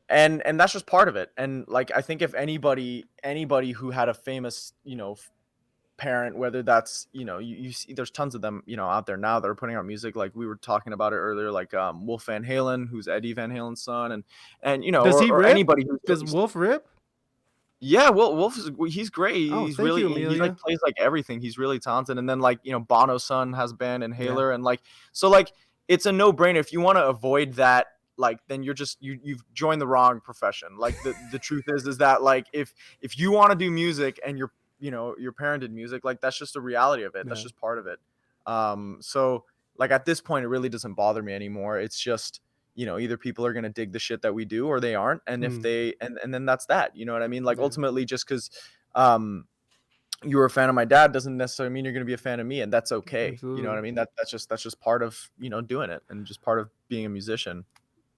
and that's just part of it. And like I think if anybody who had a famous, you know, parent, whether that's, you know, you see there's tons of them, you know, out there now that are putting out music, like we were talking about it earlier, like Wolf Van Halen, who's Eddie Van Halen's son, and you know, Does he or rip? anybody who's Does really, Wolf rip? yeah, Wolf is, he's great. Oh, He's thank you, really he like Amelia. plays like everything. He's really talented. And then like, you know, Bono's son has a band, Yeah. Inhaler, and like so like it's a no-brainer. If you want to avoid that, like then you're just you've joined the wrong profession. Like the truth is that like if you want to do music and you're, you know, your parent did music, like that's just the reality of it. That's Yeah. just part of it. So like at this point it really doesn't bother me anymore. It's just, you know, either people are going to dig the shit that we do or they aren't, and if they and then that's that, you know what I mean? Like Yeah. ultimately just because you were a fan of my dad doesn't necessarily mean you're going to be a fan of me, and that's okay. You know what I Absolutely. mean? That's just part of, you know, doing it and just part of being a musician.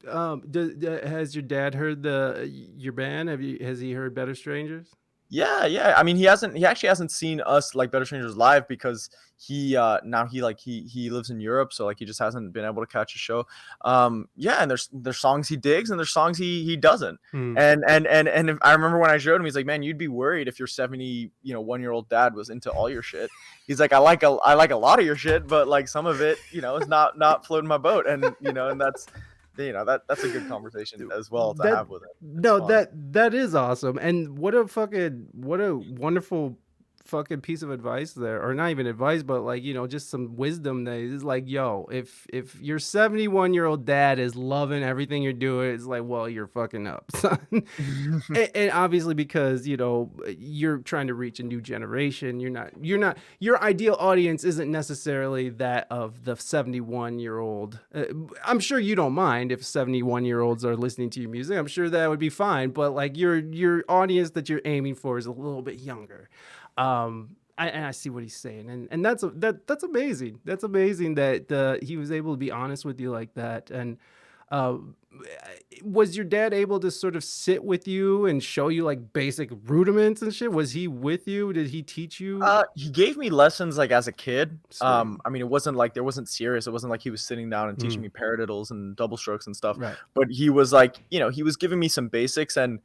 Has your dad heard your band? Has he heard Better Strangers? Yeah. I mean, he actually hasn't seen us like Better Strangers live because he now he like he lives in Europe, so like he just hasn't been able to catch a show. Yeah, and there's songs he digs and there's songs he doesn't. And if, I remember when I showed him, he's like, "Man, you'd be worried if your 70, you know, 1-year-old dad was into all your shit." He's like, I like a lot of your shit, but like some of it, you know, is not floating my boat." And you know, and that's, you know, that's a good conversation as well to have with him. No, fun. that is awesome. And what a wonderful fucking piece of advice there. Or not even advice, but like, you know, just some wisdom that is like, yo, if your 71-year-old dad is loving everything you're doing, it's like, well, you're fucking up, son. And obviously because, you know, you're trying to reach a new generation. Your ideal audience isn't necessarily that of the 71-year-old. I'm sure you don't mind if 71-year-olds are listening to your music. I'm sure that would be fine, but like your audience that you're aiming for is a little bit younger. I see what he's saying, and that's amazing. That's amazing that he was able to be honest with you like that. And uh, was your dad able to sort of sit with you and show you like basic rudiments and shit? Was he with you? Did he teach you? He gave me lessons like as a kid. Sweet. I mean, it wasn't like there wasn't serious. It wasn't like he was sitting down and teaching me paradiddles and double strokes and stuff. Right. But he was like, you know, he was giving me some basics and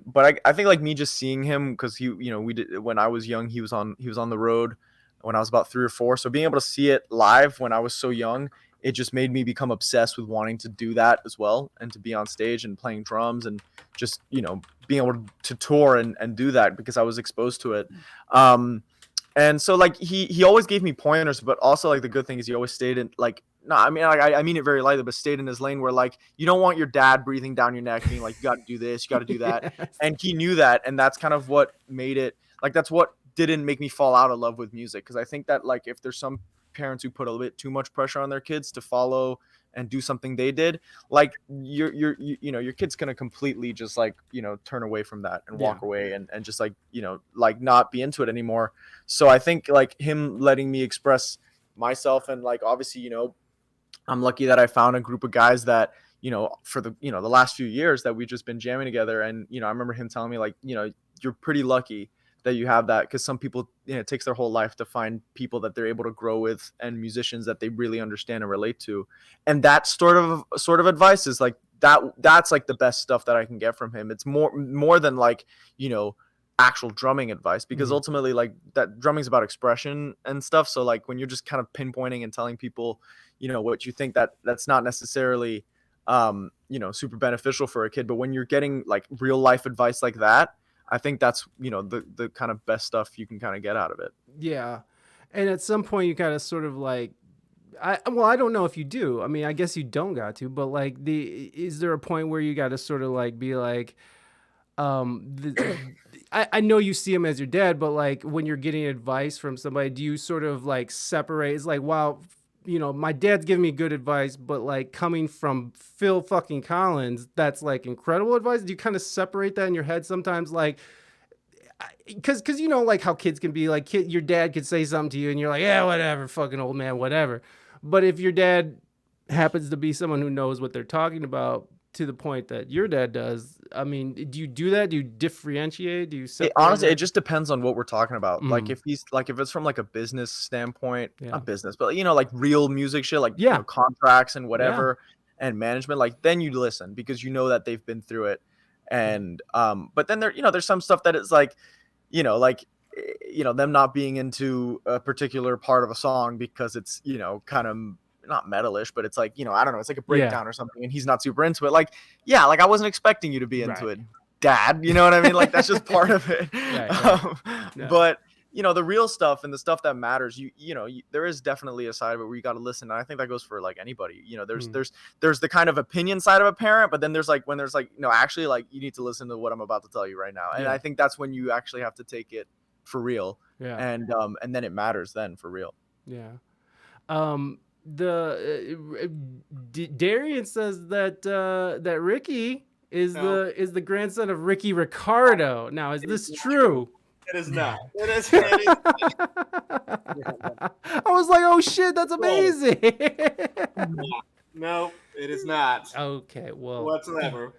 but I think like me just seeing him because he, you know, we did when I was young. He was on the road when I was about 3 or 4. So being able to see it live when I was so young, it just made me become obsessed with wanting to do that as well and to be on stage and playing drums and just, you know, being able to tour and do that because I was exposed to it. And so like he always gave me pointers, but also like the good thing is he always stayed in like, no, I mean, I mean it very lightly, but stayed in his lane where like you don't want your dad breathing down your neck being like, you got to do this, you got to do that. Yes. And he knew that, and that's kind of what made it like, that's what didn't make me fall out of love with music, because I think that like if there's some parents who put a little bit too much pressure on their kids to follow and do something they did, like you know, your kid's gonna completely just like, you know, turn away from that and walk away and just like, you know, like not be into it anymore. So I think like him letting me express myself, and like obviously, you know, I'm lucky that I found a group of guys that, you know, for the, you know, the last few years that we've just been jamming together. And, you know, I remember him telling me like, you know, you're pretty lucky that you have that, because some people, you know, it takes their whole life to find people that they're able to grow with and musicians that they really understand and relate to. And that sort of advice is like that's like the best stuff that I can get from him. It's more than like, you know, actual drumming advice, because ultimately like that drumming's about expression and stuff. So like when you're just kind of pinpointing and telling people, you know, what you think, that's not necessarily you know, super beneficial for a kid. But when you're getting like real life advice like that, I think that's, you know, the kind of best stuff you can kind of get out of it. Yeah. And at some point you kind of sort of like, I don't know if you do. I mean, I guess you don't got to, but like is there a point where you got to sort of like be like, I know you see him as your dad, but like when you're getting advice from somebody, do you sort of like separate? It's like, wow, you know, my dad's giving me good advice, but like coming from Phil fucking Collins, that's like incredible advice. Do you kind of separate that in your head sometimes? Like, because you know, like how kids can be like, your dad could say something to you and you're like, yeah, whatever, fucking old man, whatever. But if your dad happens to be someone who knows what they're talking about to the point that your dad does, I mean, do you do that? Do you differentiate? Do you separate Honestly, that? it just depends on what we're talking about. Like Mhm. if it's from like a business standpoint, Yeah. not business, but you know, like real music shit, like you Yeah. know, contracts and whatever, and management, like then you listen because you know that they've been through it. And but then there, you know, there's some stuff that is like, you know, like them not being into a particular part of a song because it's, you know, kind of not metalish, but it's like, you know, I don't know, it's like a breakdown or something, and he's not super into it. Like, yeah, like I wasn't expecting you to be into it, Dad. You know what I mean? Like that's just part of it. Yeah. But you know, the real stuff and the stuff that matters, you know, there is definitely a side of it where you got to listen. And I think that goes for like anybody. You know, there's the kind of opinion side of a parent, but then there's like when there's like, no, actually, like you need to listen to what I'm about to tell you right now. And I think that's when you actually have to take it for real. Yeah. And then it matters then for real. Yeah. Darian says that that Ricky is the grandson of Ricky Ricardo. Now, is this true? It is not. It is. I was like, oh shit, that's amazing. No, it is not. Okay, well, Whatsoever.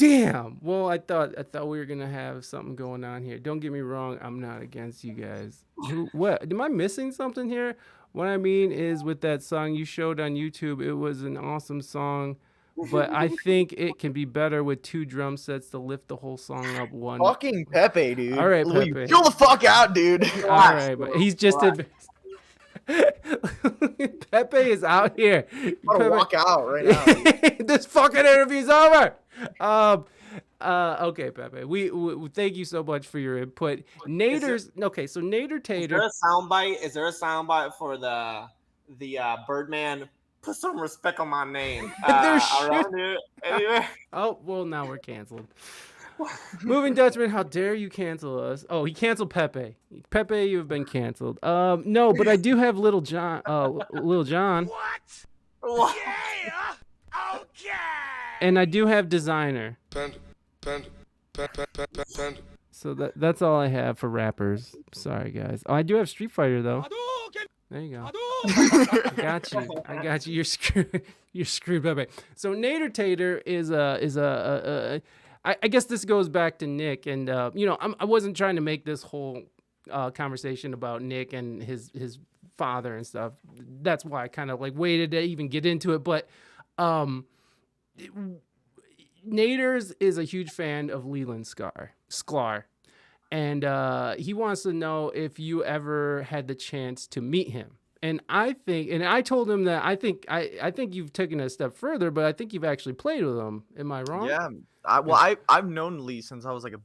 damn. Well, I thought we were gonna have something going on here. Don't get me wrong, I'm not against you guys. What? Am I missing something here? What I mean is, with that song you showed on YouTube, it was an awesome song, but I think it can be better with 2 drum sets to lift the whole song up one. Fucking Pepe, dude. All right, Will you Pepe. chill the fuck out, dude. All right, but he's just Pepe is out here. I'm gonna walk out right now. Dude. This fucking interview's over. Okay, Pepe. We thank you so much for your input. Nader's okay. So Nader Tater. Is there a soundbite for the Birdman? Put some respect on my name. Around here. Anyway. Oh well, now we're canceled. Moving Dutchman, how dare you cancel us? Oh, he canceled Pepe. Pepe, you've been canceled. No, but I do have Little John. Little John. What? Yeah! Okay! And I do have Designer. So that's all I have for rappers. Sorry, guys. Oh, I do have Street Fighter though. There you go. I got you. You're screwed. You're screwed, Pepe. So Nader Tater is a. I guess this goes back to Nick, and you know, I wasn't trying to make this whole conversation about Nick and his father and stuff. That's why I kind of like waited to even get into it. But Nader's is a huge fan of Leland Sklar, and he wants to know if you ever had the chance to meet him. And I told him that I think you've taken it a step further, but I think you've actually played with him. Am I wrong? Yeah. I've known Lee since I was like a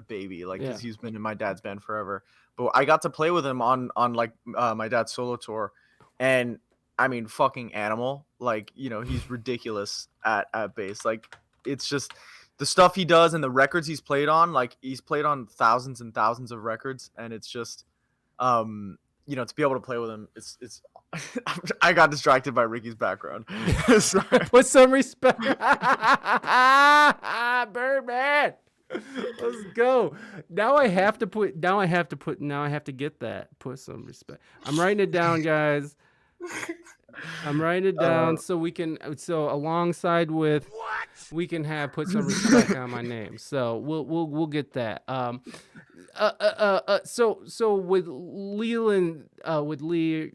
baby, like because he's been in my dad's band forever. But I got to play with him on like my dad's solo tour, and I mean, fucking animal. Like, you know, he's ridiculous at bass. Like, it's just the stuff he does and the records he's played on. Like, he's played on thousands and thousands of records, and it's just you know, to be able to play with him, it's I got distracted by Ricky's background. Put some respect. Birdman. Let's go. Now I have to get that. Put some respect. I'm writing it down, guys. I'm writing it down so alongside with we can have put some respect on my name. So we'll get that. So with Leland, with Lee,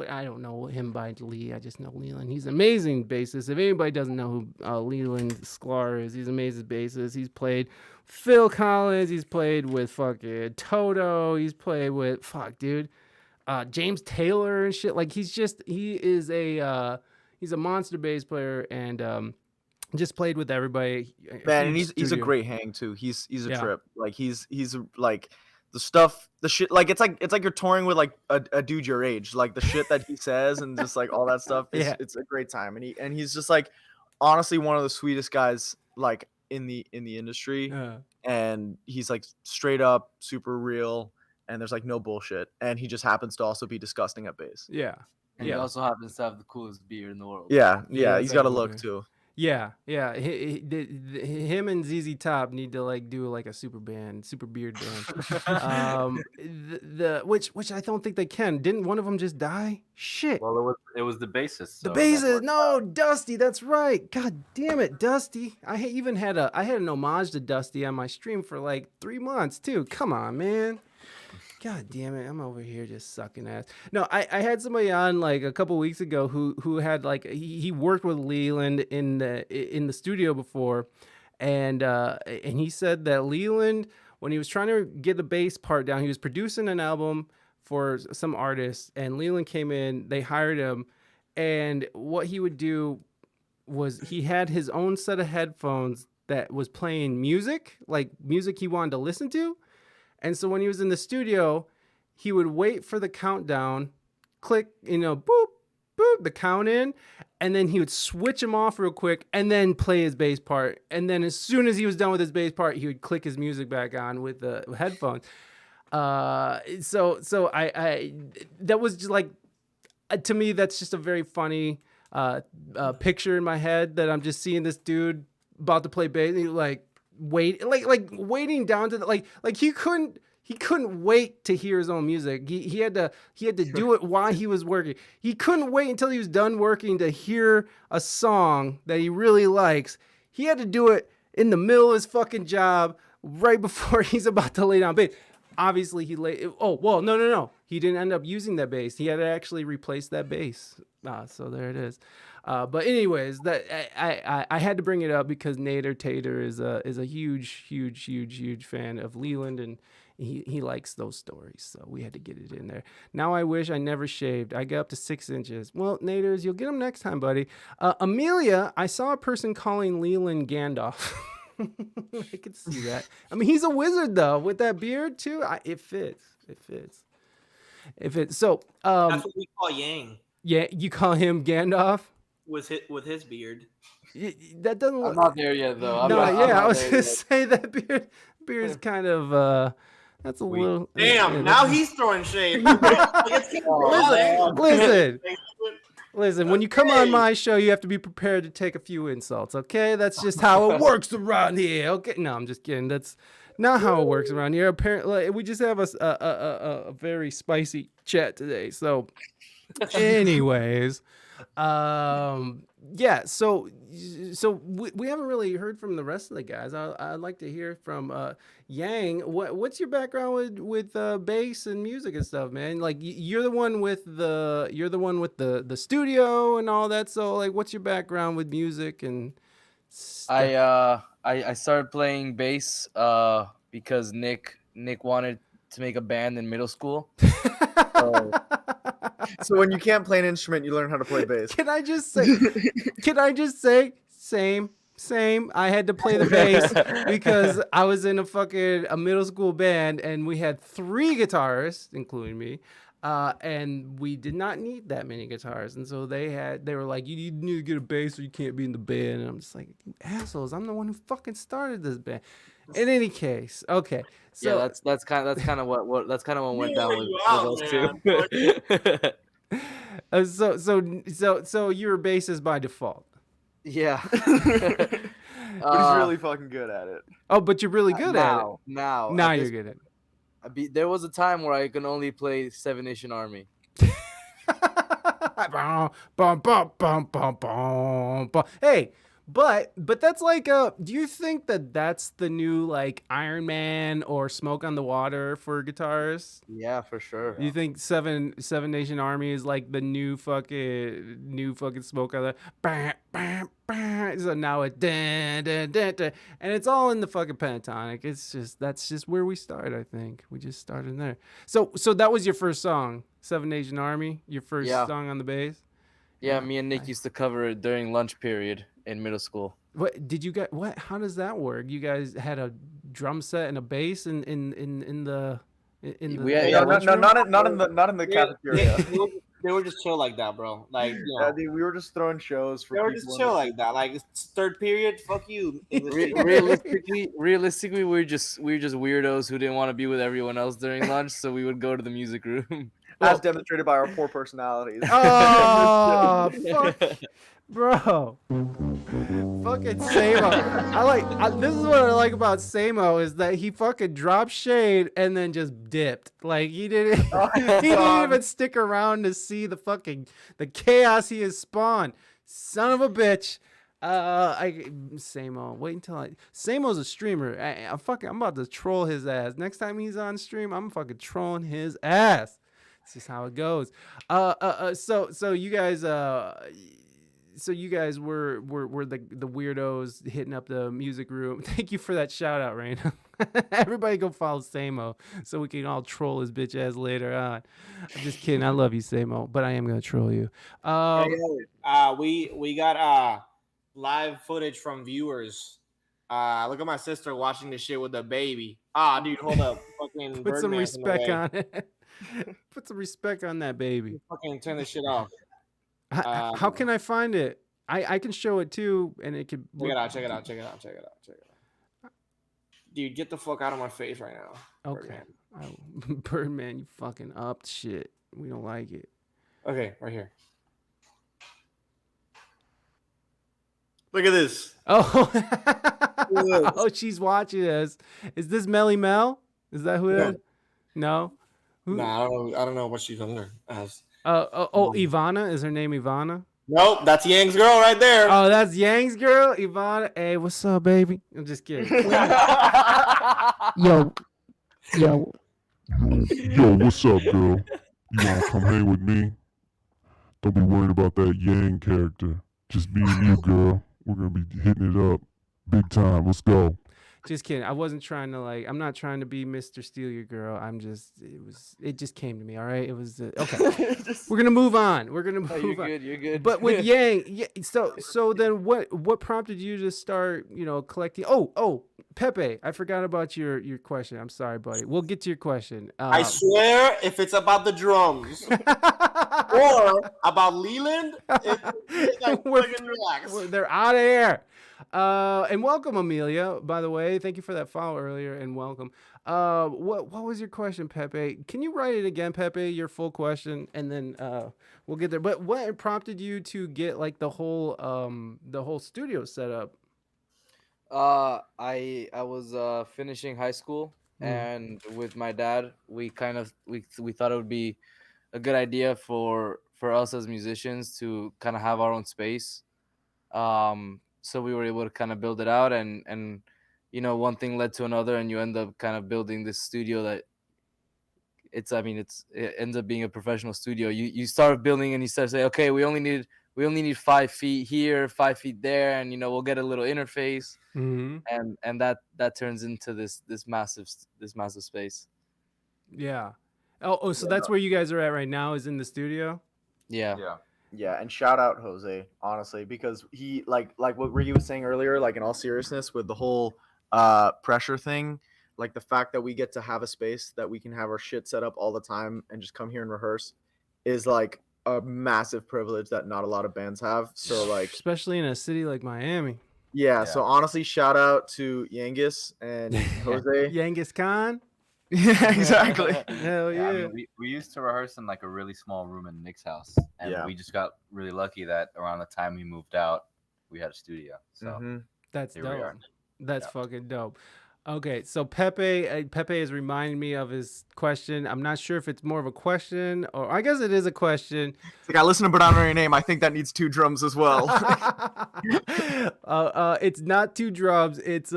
I don't know him by Lee. I just know Leland. He's an amazing bassist. If anybody doesn't know who Leland Sklar is, he's an amazing bassist. He's played Phil Collins. He's played with fucking Toto. He's played with James Taylor and shit. Like he's a monster bass player and just played with everybody. Man, and he's a great hang too. He's a trip. Like he's like the shit. Like it's like you're touring with like a dude your age. Like the shit that he says and just like all that stuff. It's a great time. And he's just like honestly one of the sweetest guys like in the industry. and he's like straight up super real, and there's like no bullshit, and he just happens to also be disgusting at bass. Yeah. And he also happens to have the coolest beard in the world. Yeah, Yeah, he's got a definitely. look too. Yeah. Him and ZZ Top need to like do like a super beard band. Which I don't think they can. Didn't one of them just die? Shit. Well, it was the bassist. The so bassist, no, Dusty. That's right. God damn it, Dusty. I had an homage to Dusty on my stream for like 3 months too. Come on, man. God damn it, I'm over here just sucking ass. No, I had somebody on like a couple weeks ago who had like he worked with Leland in the studio before, and he said that Leland, when he was trying to get the bass part down, he was producing an album for some artists, and Leland came in, they hired him, and what he would do was he had his own set of headphones that was playing music, like music he wanted to listen to. And so when he was in the studio, he would wait for the countdown, click, boop, boop, the count in, and then he would switch them off real quick and then play his bass part. And then as soon as he was done with his bass part, he would click his music back on with the headphones. So I that was just like, to me, that's just a very funny picture in my head that I'm just seeing this dude about to play bass, and he like waiting down to the, like he couldn't wait to hear his own music. He had to do it while he was working. He couldn't wait until he was done working to hear a song that he really likes. He had to do it in the middle of his fucking job right before he's about to lay down bass. Obviously, no. He didn't end up using that bass. He had to actually replace that bass. So there it is. But anyways, that I had to bring it up because Nader Tater is a huge fan of Leland, and he likes those stories. So we had to get it in there. Now I wish I never shaved. I got up to 6 inches. Well, Naders, you'll get them next time, buddy. Amelia, I saw a person calling Leland Gandalf. I could see that. I mean, he's a wizard though, with that beard too. It fits. So That's what we call Yang. Yeah, you call him Gandalf With his beard. That doesn't. I'm not there yet though. I was gonna say that beard's kind of that's a little. Damn, now he's throwing shade. Listen, when you come on my show, you have to be prepared to take a few insults, okay? That's just how it works around here, okay? No, I'm just kidding. That's not how it works around here. Apparently, we just have a very spicy chat today. So, anyways, yeah, so we haven't really heard from the rest of the guys. I'd like to hear from Yang. What's your background with bass and music and stuff, man? Like you're the one with the studio and all that. So like, what's your background with music and stuff? I started playing bass because Nick wanted to make a band in middle school. So when you can't play an instrument, you learn how to play bass. Can I just say same. I had to play the bass because I was in a middle school band, and we had 3 guitarists, including me, and we did not need that many guitars. And so they were like, you need to get a bass or you can't be in the band. And I'm just like, you assholes, I'm the one who fucking started this band. In any case, okay. So yeah, that's kind of what went down with those two. So you're a bassist by default. Yeah. But he's really fucking good at it. Oh, but you're really good at it. Now You're good at it. There was a time where I could only play Seven Nation Army. Hey, but that's like do you think that that's the new like Iron Man or Smoke on the Water for guitars? Yeah, for sure. You think Seven Nation Army is like the new fucking Smoke on the so now it and it's all in the fucking pentatonic. That's just where we start. I think we just started there. So that was your first song, Seven Nation Army, your first song on the bass. Yeah, me and Nick used to cover it during lunch period in middle school. What did you get? What? How does that work? You guys had a drum set and a bass in the Not in the cafeteria. they were just chill like that, bro. Like, you Yeah, know, dude, we were just throwing shows for they were people. just in chill the- like that. Like, it's third period, fuck you. English teacher. realistically, we were just weirdos who didn't want to be with everyone else during lunch, so we would go to the music room. as demonstrated by our poor personalities. Oh, fuck, bro. Fucking Samo. This is what I like about Samo is that he fucking dropped shade and then just dipped. Like he didn't he didn't even stick around to see the chaos he has spawned. Son of a bitch. Samo. Wait until Samo's a streamer. I'm about to troll his ass. Next time he's on stream, I'm fucking trolling his ass. It's just how it goes. So you guys were the weirdos hitting up the music room. Thank you for that shout out, Reina. Everybody go follow Samo so we can all troll his bitch ass later on. I'm just kidding. I love you, Samo, but I am gonna troll you. We got live footage from viewers. Look at my sister watching this shit with the baby. Dude, hold up. Fucking Put some Birdman's in the respect way. on it. Put some respect on that baby. Fucking turn this shit off. How can I find it? I can show it too, and it could. Check it out. Dude, get the fuck out of my face right now. Okay. Birdman, you fucking up shit. We don't like it. Okay, right here. Look at this. Oh, oh, she's watching us. Is this Melly Mel? Is that who it is? No. Who? Nah, I don't know what she's under as. Ivana. Is her name Ivana? Nope, that's Yang's girl right there. Oh, that's Yang's girl, Ivana. Hey, what's up, baby? I'm just kidding. Yo, what's up, girl? You wanna come hang with me? Don't be worried about that Yang character. Just me and you, girl. We're gonna be hitting it up big time. Let's go. Just kidding. I wasn't trying to I'm not trying to be Mr. Steal Your Girl. It just came to me. All right. It was okay. We're gonna move on. We're gonna move on. You're good. But with Yang, yeah. So then what prompted you to start, collecting? Oh, Pepe, I forgot about your question. I'm sorry, buddy. We'll get to your question. I swear, if it's about the drums or about Leland, fucking relax. They're out of here. And welcome, Amelia, by the way. Thank you for that follow earlier, and welcome. What was your question, Pepe? Can you write it again, Pepe, your full question, and then we'll get there. But what prompted you to get the whole studio set up? I was finishing high school, and with my dad, we thought it would be a good idea for us as musicians to kind of have our own space. So we were able to kind of build it out, and one thing led to another, and you end up kind of building this studio that it ends up being a professional studio. You start building and you start saying, okay, we only need 5 feet here, 5 feet there, and we'll get a little interface, and that turns into this massive space. Yeah. Oh, so that's where you guys are at right now, is in the studio? Yeah. Yeah, and shout out Jose, honestly, because he like what Ricky was saying earlier, in all seriousness, with the whole pressure thing, the fact that we get to have a space that we can have our shit set up all the time and just come here and rehearse is a massive privilege that not a lot of bands have. So especially in a city like Miami. Yeah. So honestly, shout out to Yangis and Jose. Yangis Khan. Yeah, exactly. Hell yeah. I mean, we used to rehearse in a really small room in Nick's house, and we just got really lucky that around the time we moved out, we had a studio. So that's here we dope. are. That's fucking dope. Okay, so Pepe has reminded me of his question. I'm not sure if it's more of a question, or I guess it is a question. It's I listen to But Honoring Your Name. I think that needs 2 drums as well. It's not 2 drums. It's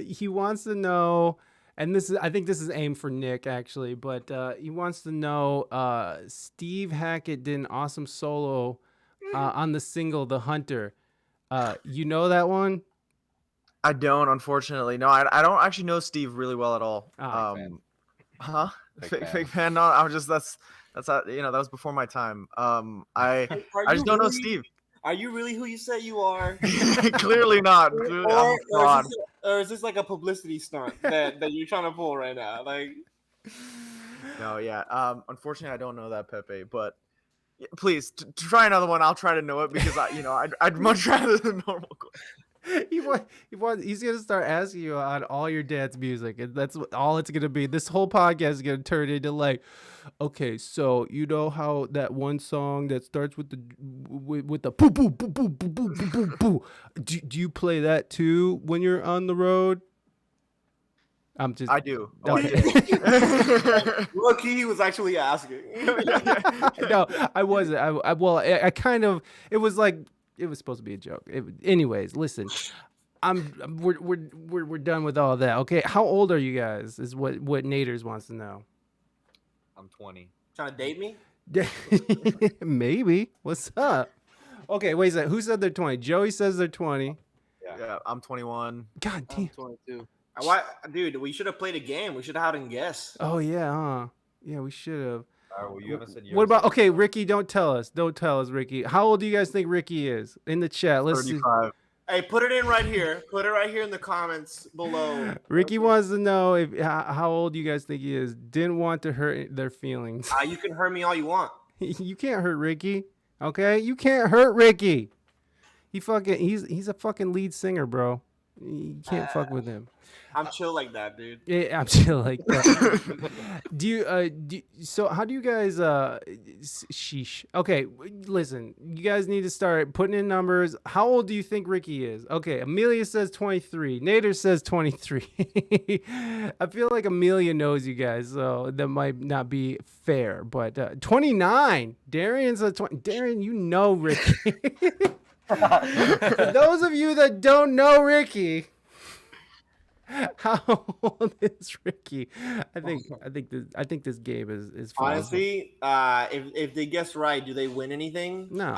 he wants to know. And I think this is aimed for Nick, actually, but he wants to know, Steve Hackett did an awesome solo on the single "The Hunter." You know that one? I don't, unfortunately. No, I don't actually know Steve really well at all. Fake fan? No, I'm just that's that was before my time. I just don't know Steve. Are you really who you say you are? Clearly not. Clearly, I'm a fraud. Or is this a publicity stunt that you're trying to pull right now? No, yeah. Unfortunately, I don't know that Pepe, but Please try another one. I'll try to know it because I'd much rather the normal question. He's gonna start asking you on all your dance music, and that's all it's gonna be. This whole podcast is gonna turn into like, okay, so you know how that one song that starts with the boo boo boo boo boo boo boo boo boo. Do you play that too when you're on the road? I do. Okay. Lucky he was actually asking. No, I wasn't. I kind of. It was like it was supposed to be a joke. Anyways, listen, we're done with all that. Okay, how old are you guys? Is what Naders wants to know. I'm 20. Trying to date me? Maybe. What's up? Okay, wait a second. Who said they're 20? Joey says they're 20. Yeah, I'm 21. God damn. I'm 22. Why, dude? We should have played a game. We should have had him guess. Oh yeah, huh? Yeah, we should have. Well, you haven't said yours. What about? Okay, Ricky, don't tell us. Don't tell us, Ricky. How old do you guys think Ricky is? In the chat, let's see. 35. Hey, put it in right here. Put it right here in the comments below. Ricky wants to know if how old you guys think he is. Didn't want to hurt their feelings. You can hurt me all you want. You can't hurt Ricky. Okay, you can't hurt Ricky. He's a fucking lead singer, bro. You can't fuck with him. I'm chill like that, dude. Yeah, I'm chill like that. So how do you guys sheesh. Okay, listen. You guys need to start putting in numbers. How old do you think Ricky is? Okay, Amelia says 23. Nader says 23. I feel like Amelia knows you guys, so that might not be fair, but 29. Darian says 20. Darian, you know Ricky. For those of you that don't know Ricky, how old is Ricky? I think this game is fun. Honestly, if they guess right, do they win anything? No.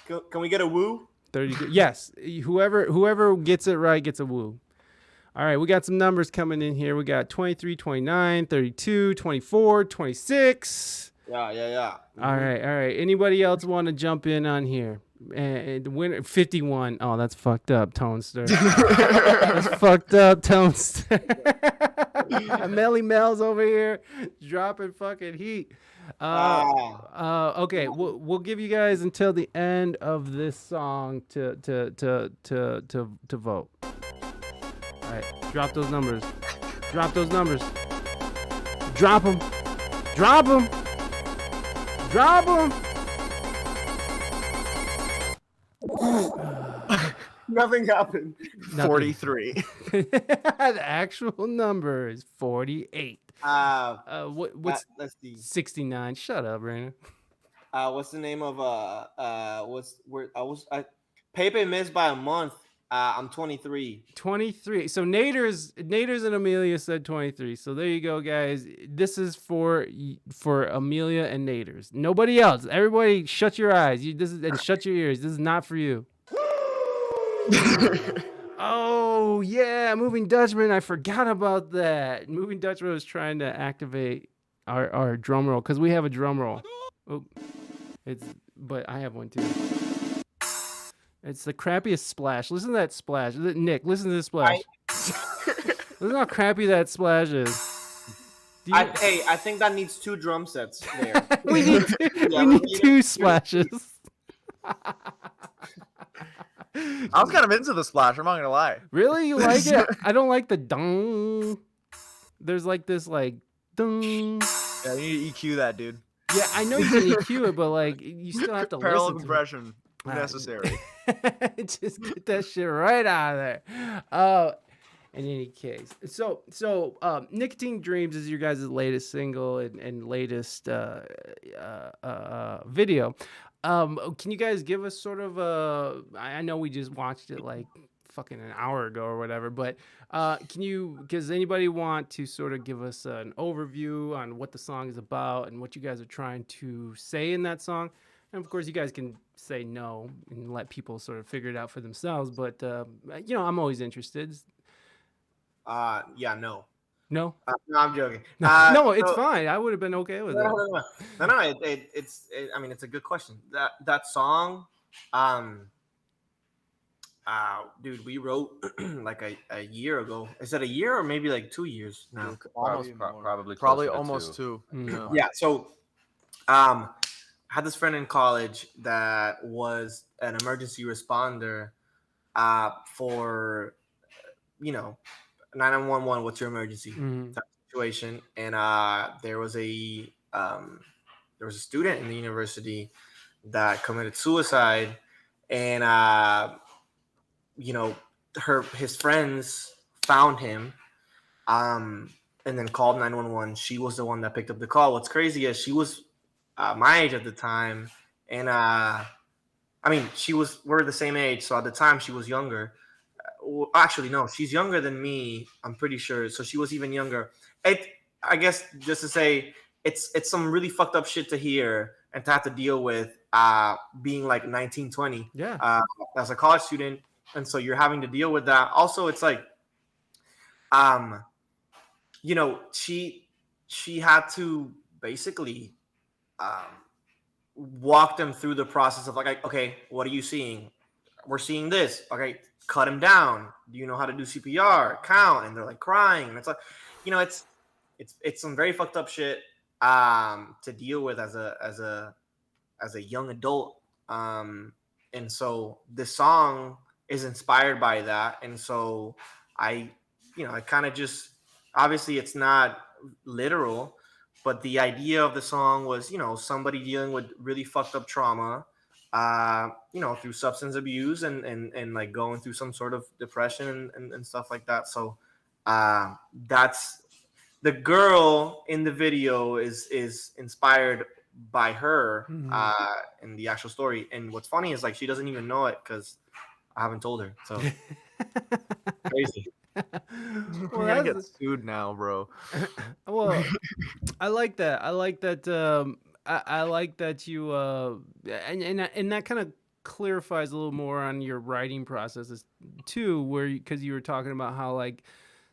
Can we get a woo? 30. Yes. Whoever gets it right gets a woo. All right, we got some numbers coming in here. We got 23, 29, 32, 24, 26. Yeah. All right. Anybody else want to jump in on here? And the winner 51. Oh, that's fucked up, Tonester. That's fucked up, Tonester. Melly Mel's over here dropping fucking heat. Okay, we'll give you guys until the end of this song to vote. All right, drop those numbers. Drop those numbers. Drop them. Drop them. Drop them. Nothing happened. 43. The actual number is 48. What's let's see. 69? Shut up, Reina. What's the name of Pepe missed by a month. I'm 23. 23. So Naders and Amelia said 23. So there you go, guys. This is for Amelia and Naders. Nobody else. Everybody, shut your eyes. And shut your ears. This is not for you. Oh yeah, Moving Dutchman. I forgot about that. Moving Dutchman was trying to activate our drum roll because we have a drum roll. Oh, but I have one too. It's the crappiest splash. Listen to that splash. Nick, listen to this splash. Listen how crappy that splash is. I think that needs 2 drum sets there. we need 2 splashes. I was kind of into the splash. I'm not gonna lie. Really, you like it? I don't like the dong. There's like this like dong. Yeah, you need to EQ that, dude. Yeah, I know you can EQ it, but like you still have to Parallel listen to compression necessary. Just get that shit right out of there. In any case, so Nicotine Dreams is your guys' latest single and latest video. Can you guys give us sort of I know we just watched it like fucking an hour ago or whatever, but does anybody want to sort of give us an overview on what the song is about and what you guys are trying to say in that song? And of course, you guys can say no and let people sort of figure it out for themselves. But I'm always interested. Yeah, no. No, no, I'm joking. No, it's fine. I would have been okay with it. No. It's I mean, it's a good question. That song, dude, we wrote like a year ago. Is that a year or maybe like 2 years now? Almost, probably probably closer to almost 2. 2. Mm. Yeah. Yeah. So, had this friend in college that was an emergency responder for, you know, 911. What's your emergency type situation? And there was a student in the university that committed suicide, and you know, his friends found him, and then called 911. She was the one that picked up the call. What's crazy is she was my age at the time, and I mean, we're the same age, so at the time she was younger. Well, actually, no, she's younger than me. I'm pretty sure. So she was even younger. I guess, just to say, it's some really fucked up shit to hear and to have to deal with, being like 19, 20, as a college student, and so you're having to deal with that. Also, it's like, you know, she had to basically walk them through the process of like, okay, what are you seeing? We're seeing this. Okay, cut him down. Do you know how to do CPR? Count. And they're like crying. And it's like, you know, it's some very fucked up shit to deal with as a young adult. And so this song is inspired by that. And so I kind of just, obviously it's not literal, but the idea of the song was, you know, somebody dealing with really fucked up trauma, you know, through substance abuse and like going through some sort of depression and stuff like that. So that's the girl in the video is inspired by her in the actual story. And what's funny is like she doesn't even know it because I haven't told her. So crazy. We're gonna get sued now, bro. Well, I like that. I like that. I like that you and that kind of clarifies a little more on your writing processes too, where because you were talking about how like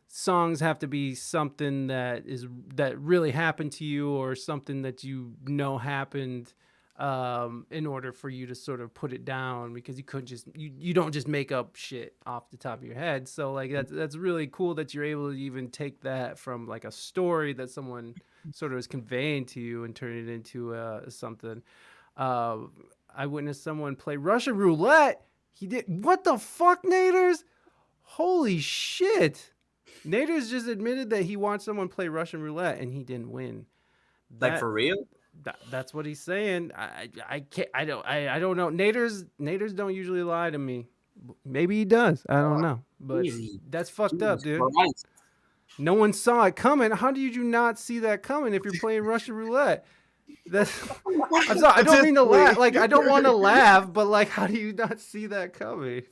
songs have to be something that really happened to you or something that you know happened, in order for you to sort of put it down, because you couldn't just you don't just make up shit off the top of your head. So like that's really cool that you're able to even take that from like a story that someone sort of is conveying to you and turn it into something. I witnessed someone play Russian roulette. He did. What the fuck, Naders? Holy shit. Naders just admitted that he watched someone play Russian roulette and he didn't win. Like for real? That's what he's saying. I can't. I don't know. Naders don't usually lie to me. Maybe he does. I don't know. But that's fucked up, dude. Christ. No one saw it coming. How did you not see that coming if you're playing Russian roulette? That's. I'm sorry. I don't mean to laugh. Like I don't want to laugh, but like, how do you not see that coming?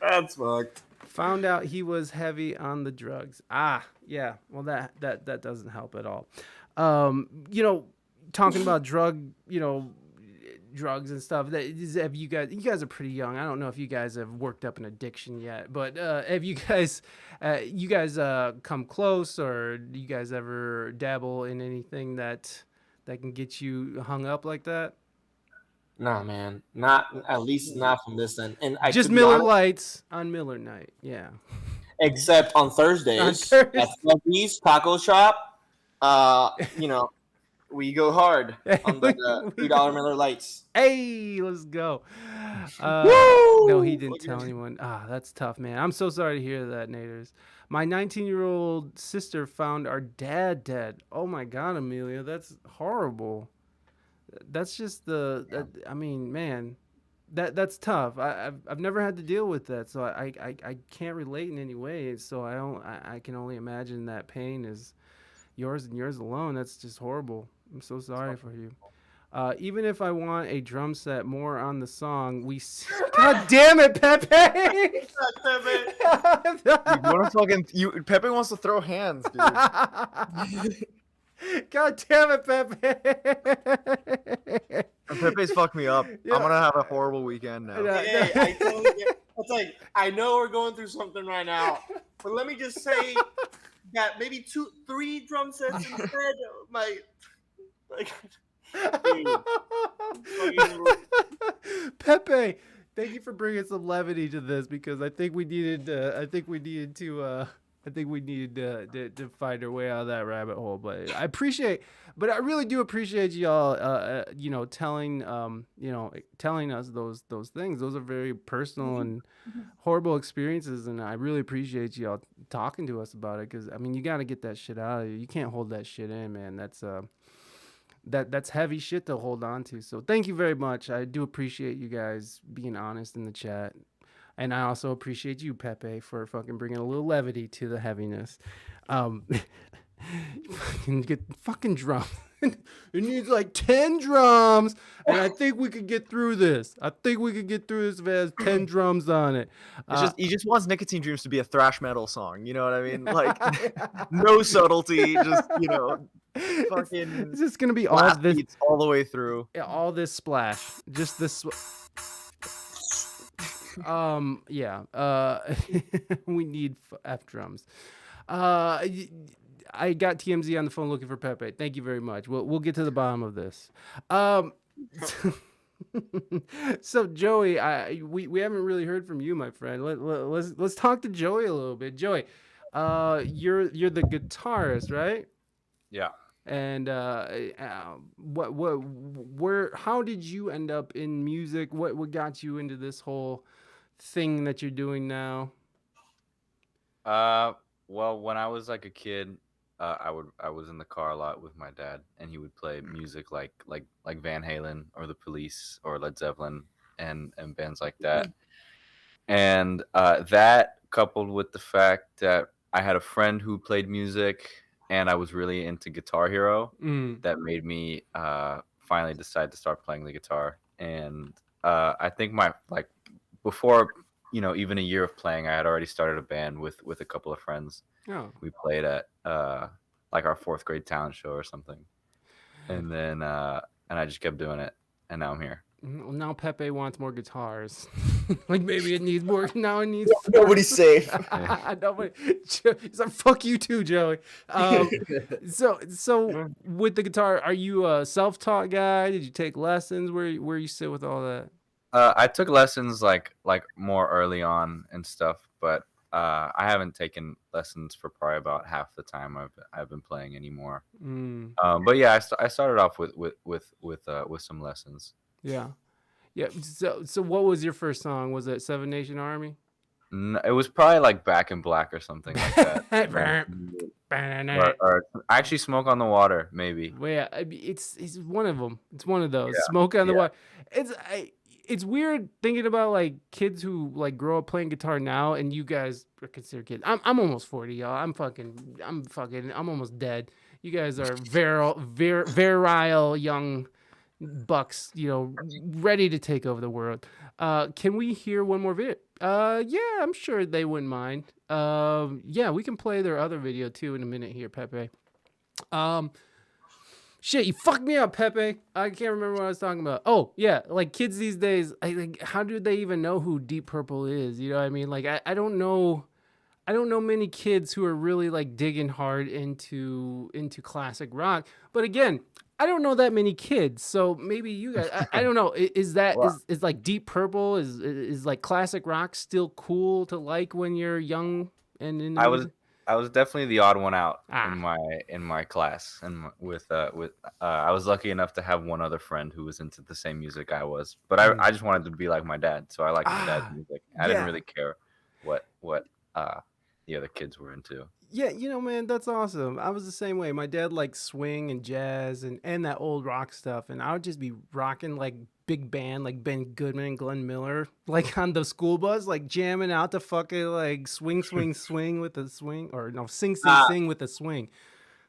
That's fucked. Found out he was heavy on the drugs. Yeah. Well, that doesn't help at all. You know, talking about drugs and stuff. Have you guys are pretty young. I don't know if you guys have worked up an addiction yet, but have you guys come close, or do you guys ever dabble in anything that can get you hung up like that? Nah, man, not at least not from this end. And I Just Miller Lights on Miller Night, yeah. Except on Thursdays at Fluffy's Taco Shop, you know, we go hard on the $3 Miller Lights. Hey, let's go. No, he didn't tell anyone. That's tough, man. I'm so sorry to hear that, Naders. My 19-year-old sister found our dad dead. Oh my God, Amelia, that's horrible. That's just I mean, man, that's tough. I've never had to deal with that, so I can't relate in any way. So I can only imagine that pain is yours and yours alone. That's just horrible. I'm so sorry for you. Even if I want a drum set more on the song, God damn it, Pepe! Pepe wants to throw hands, dude. God damn it, Pepe! And Pepe's fucked me up. Yeah. I'm gonna have a horrible weekend now. Hey, I told you. It's like, I know we're going through something right now, but let me just say that maybe 2-3 drum sets instead might, like, Pepe, thank you for bringing some levity to this, because I think we needed to I think we needed to find our way out of that rabbit hole. But I really do appreciate y'all, telling telling us those things. Those are very personal and horrible experiences, and I really appreciate y'all talking to us about it. Because I mean, you got to get that shit out of you. You can't hold that shit in, man. That's heavy shit to hold on to. So thank you very much. I do appreciate you guys being honest in the chat. And I also appreciate you, Pepe, for fucking bringing a little levity to the heaviness. Fucking get fucking drums. It needs like 10 drums, and I think we could get through this. I think we could get through this if it has 10 drums on it. He just wants Nicotine Dreams to be a thrash metal song. You know what I mean? Like, no subtlety, just fucking. It's just gonna be all blast this beats all the way through. all this splash, just this. Yeah. We need F drums. I got TMZ on the phone looking for Pepe. Thank you very much. We'll get to the bottom of this. So Joey, we haven't really heard from you, my friend. Let's talk to Joey a little bit. Joey, you're the guitarist, right? Yeah. And how did you end up in music? What got you into this whole thing that you're doing now? Well, when I was like a kid, I was in the car a lot with my dad, and he would play music like Van Halen or The Police or Led Zeppelin and bands like that. And that coupled with the fact that I had a friend who played music, and I was really into Guitar Hero, that made me finally decide to start playing the guitar. And I think before even a year of playing, I had already started a band with a couple of friends. Oh. We played at like our 4th grade talent show or something, and then and I just kept doing it, and now I'm here. Well, now Pepe wants more guitars. Like maybe it needs more. Now it needs. Nobody's safe. Nobody. He's like, fuck you too, Joey. So with the guitar, are you a self-taught guy? Did you take lessons? Where you sit with all that? I took lessons like more early on and stuff, but I haven't taken lessons for probably about half the time I've been playing anymore. But yeah, I started off with some lessons. Yeah. So what was your first song? Was it Seven Nation Army? No, it was probably like Back in Black or something like that. or actually Smoke on the Water, maybe. Well, yeah, it's one of them. It's one of those. Yeah. Smoke on the Water. It's weird thinking about like kids who like grow up playing guitar now, and you guys are considered kids. I'm almost 40, y'all. I'm almost dead. You guys are virile young bucks, ready to take over the world. Can we hear one more video? Yeah, I'm sure they wouldn't mind. Yeah, we can play their other video too in a minute here, Pepe. Shit, you fucked me up, Pepe. I can't remember what I was talking about. Oh, yeah, like kids these days, how do they even know who Deep Purple is? You know what I mean? Like, I don't know many kids who are really like digging hard into classic rock. But again, I don't know that many kids, so maybe you guys. I don't know. Is like Deep Purple is like classic rock still cool to like when you're young and in? I was definitely the odd one out in my class, and I was lucky enough to have one other friend who was into the same music I was, but I just wanted to be like my dad, so I liked my dad's music. I didn't really care what the other kids were into. Yeah, man, that's awesome. I was the same way. My dad liked swing and jazz and that old rock stuff, and I would just be rocking like big band, like Ben Goodman and Glenn Miller, like on the school bus, like jamming out to fucking like swing with the swing, or no, sing with the swing.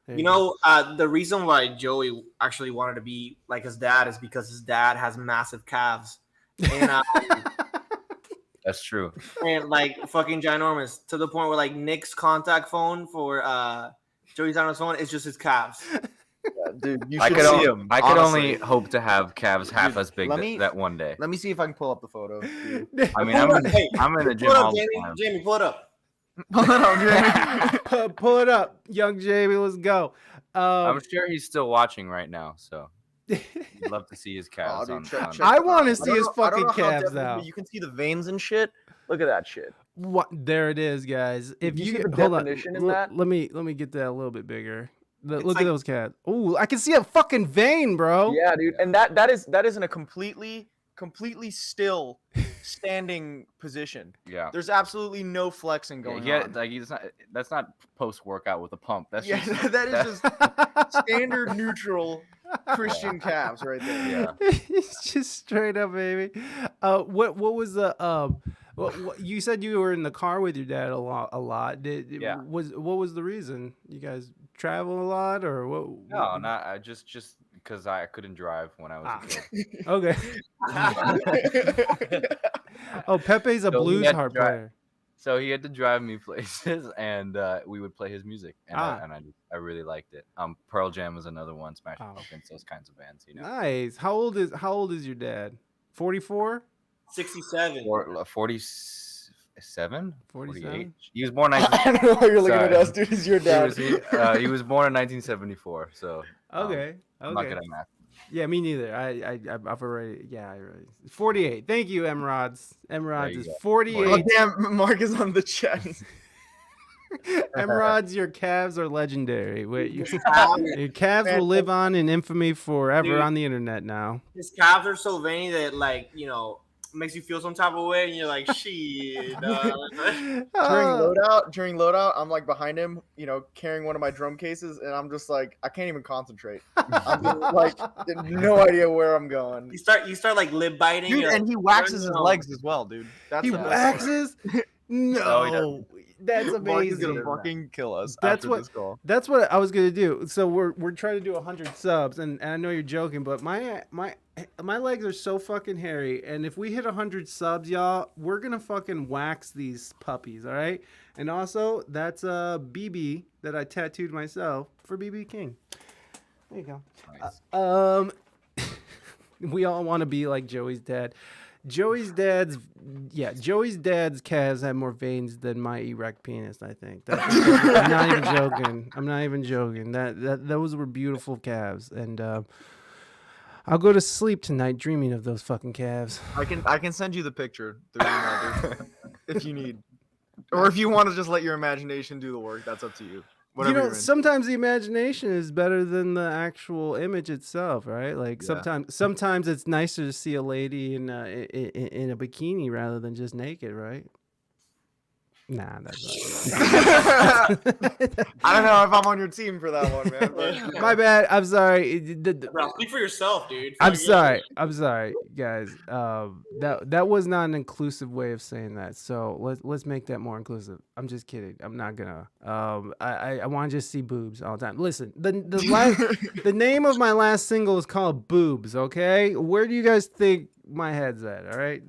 The reason why Joey actually wanted to be like his dad is because his dad has massive calves, and that's true. And like fucking ginormous, to the point where like Nick's contact phone for Joey's on his phone is just his calves. Yeah, dude, you should see him. I could only hope to have calves half as big that one day. Let me see if I can pull up the photo. I mean, I'm in the gym all the time. Jamie, pull it up. Pull it up, Jamie. Pull it up, young Jamie. Let's go. I'm sure he's still watching right now, so I'd love to see his calves. I want to see his fucking calves now. You can see the veins and shit. Look at that shit. What? There it is, guys. If You you see the hold on, definition in that? let me get that a little bit bigger. Look like- at those cats. Oh, I can see a fucking vein, bro. Yeah, dude. And that is in a completely still standing position. Yeah. There's absolutely no flexing going on. Like he's not. That's not post workout with a pump. That's Yeah, just that is just standard neutral Christian calves right there. yeah. It's just straight up, baby. What was the what you said you were in the car with your dad a lot. Yeah. What was the reason? You guys travel a lot or what? No, not just because I couldn't drive when I was a kid. Okay. Oh, Pepe's a So he blues had to harp drive- player. So he had to drive me places, and we would play his music, and Ah. I really liked it. Pearl Jam was another one, Smashing Oh. Pumpkins, those kinds of bands, you know. Nice. How old is your dad? 44? 67. 47? 47? He was born I 19. don't know why you're looking at Sorry. us, dude. He's your dad. He was born in 1974, so Okay. I'm not Okay. good at math. Yeah, me neither. I've already. Yeah, I already. 48. Thank you, Emrods. Emrods you is go. 48. Oh damn, Mark is on the chat. Emrods, your calves are legendary. Wait, your calves will live on in infamy forever Dude. on the internet now. His calves are so veiny that, like, you know, makes you feel some type of way, and you're like, shit. During loadout, I'm like behind him, you know, carrying one of my drum cases, and I'm just like, I can't even concentrate. I'm just, like, no idea where I'm going. You start like lip biting. Dude, you're and like, he waxes his no. legs as well, dude. That's He the best part. waxes? No, No, he doesn't. that's Mark is amazing. gonna fucking kill us. That's after what- this call. That's what I was gonna do. So we're trying to do 100 subs, and I know you're joking, but my legs are so fucking hairy, and if we hit 100 subs, y'all, we're gonna fucking wax these puppies, all right? And also, that's a BB that I tattooed myself for BB King. There you go. Nice. We all want to be like Joey's dad. Joey's dad's calves have more veins than my erect penis, I think. I'm not even joking. I'm not even joking. Those were beautiful calves, and I'll go to sleep tonight dreaming of those fucking calves. I can send you the picture through email, dude, if you need, or if you want to just let your imagination do the work. That's up to you. Whatever You know, you're into. sometimes the imagination is better than the actual image itself, right? Like Yeah. sometimes it's nicer to see a lady in a bikini rather than just naked, right? Nah, that's not. I don't know if I'm on your team for that one, man. But, My bad. I'm sorry. Bro, speak for yourself, dude. I'm Fuck sorry. I'm sorry, guys. That was not an inclusive way of saying that. So let's make that more inclusive. I'm just kidding. I'm not gonna. I want to just see boobs all the time. Listen, the name of my last single is called Boobs. Okay, where do you guys think my head's at? All right,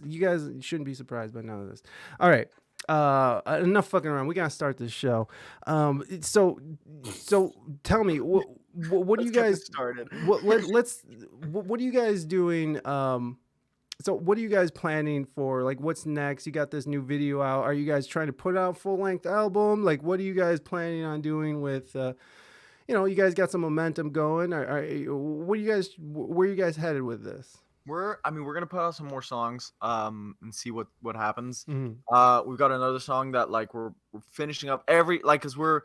you guys shouldn't be surprised by none of this. All right. Enough fucking around. We gotta start this show. So tell me, what do you Let's get this guys started? what are you guys doing? So what are you guys planning for? Like, what's next? You got this new video out. Are you guys trying to put out full length album? Like, what are you guys planning on doing with? You guys got some momentum going. Where are you guys headed with this? We're gonna put out some more songs, and see what happens. Mhm. We've got another song that like we're finishing up because we're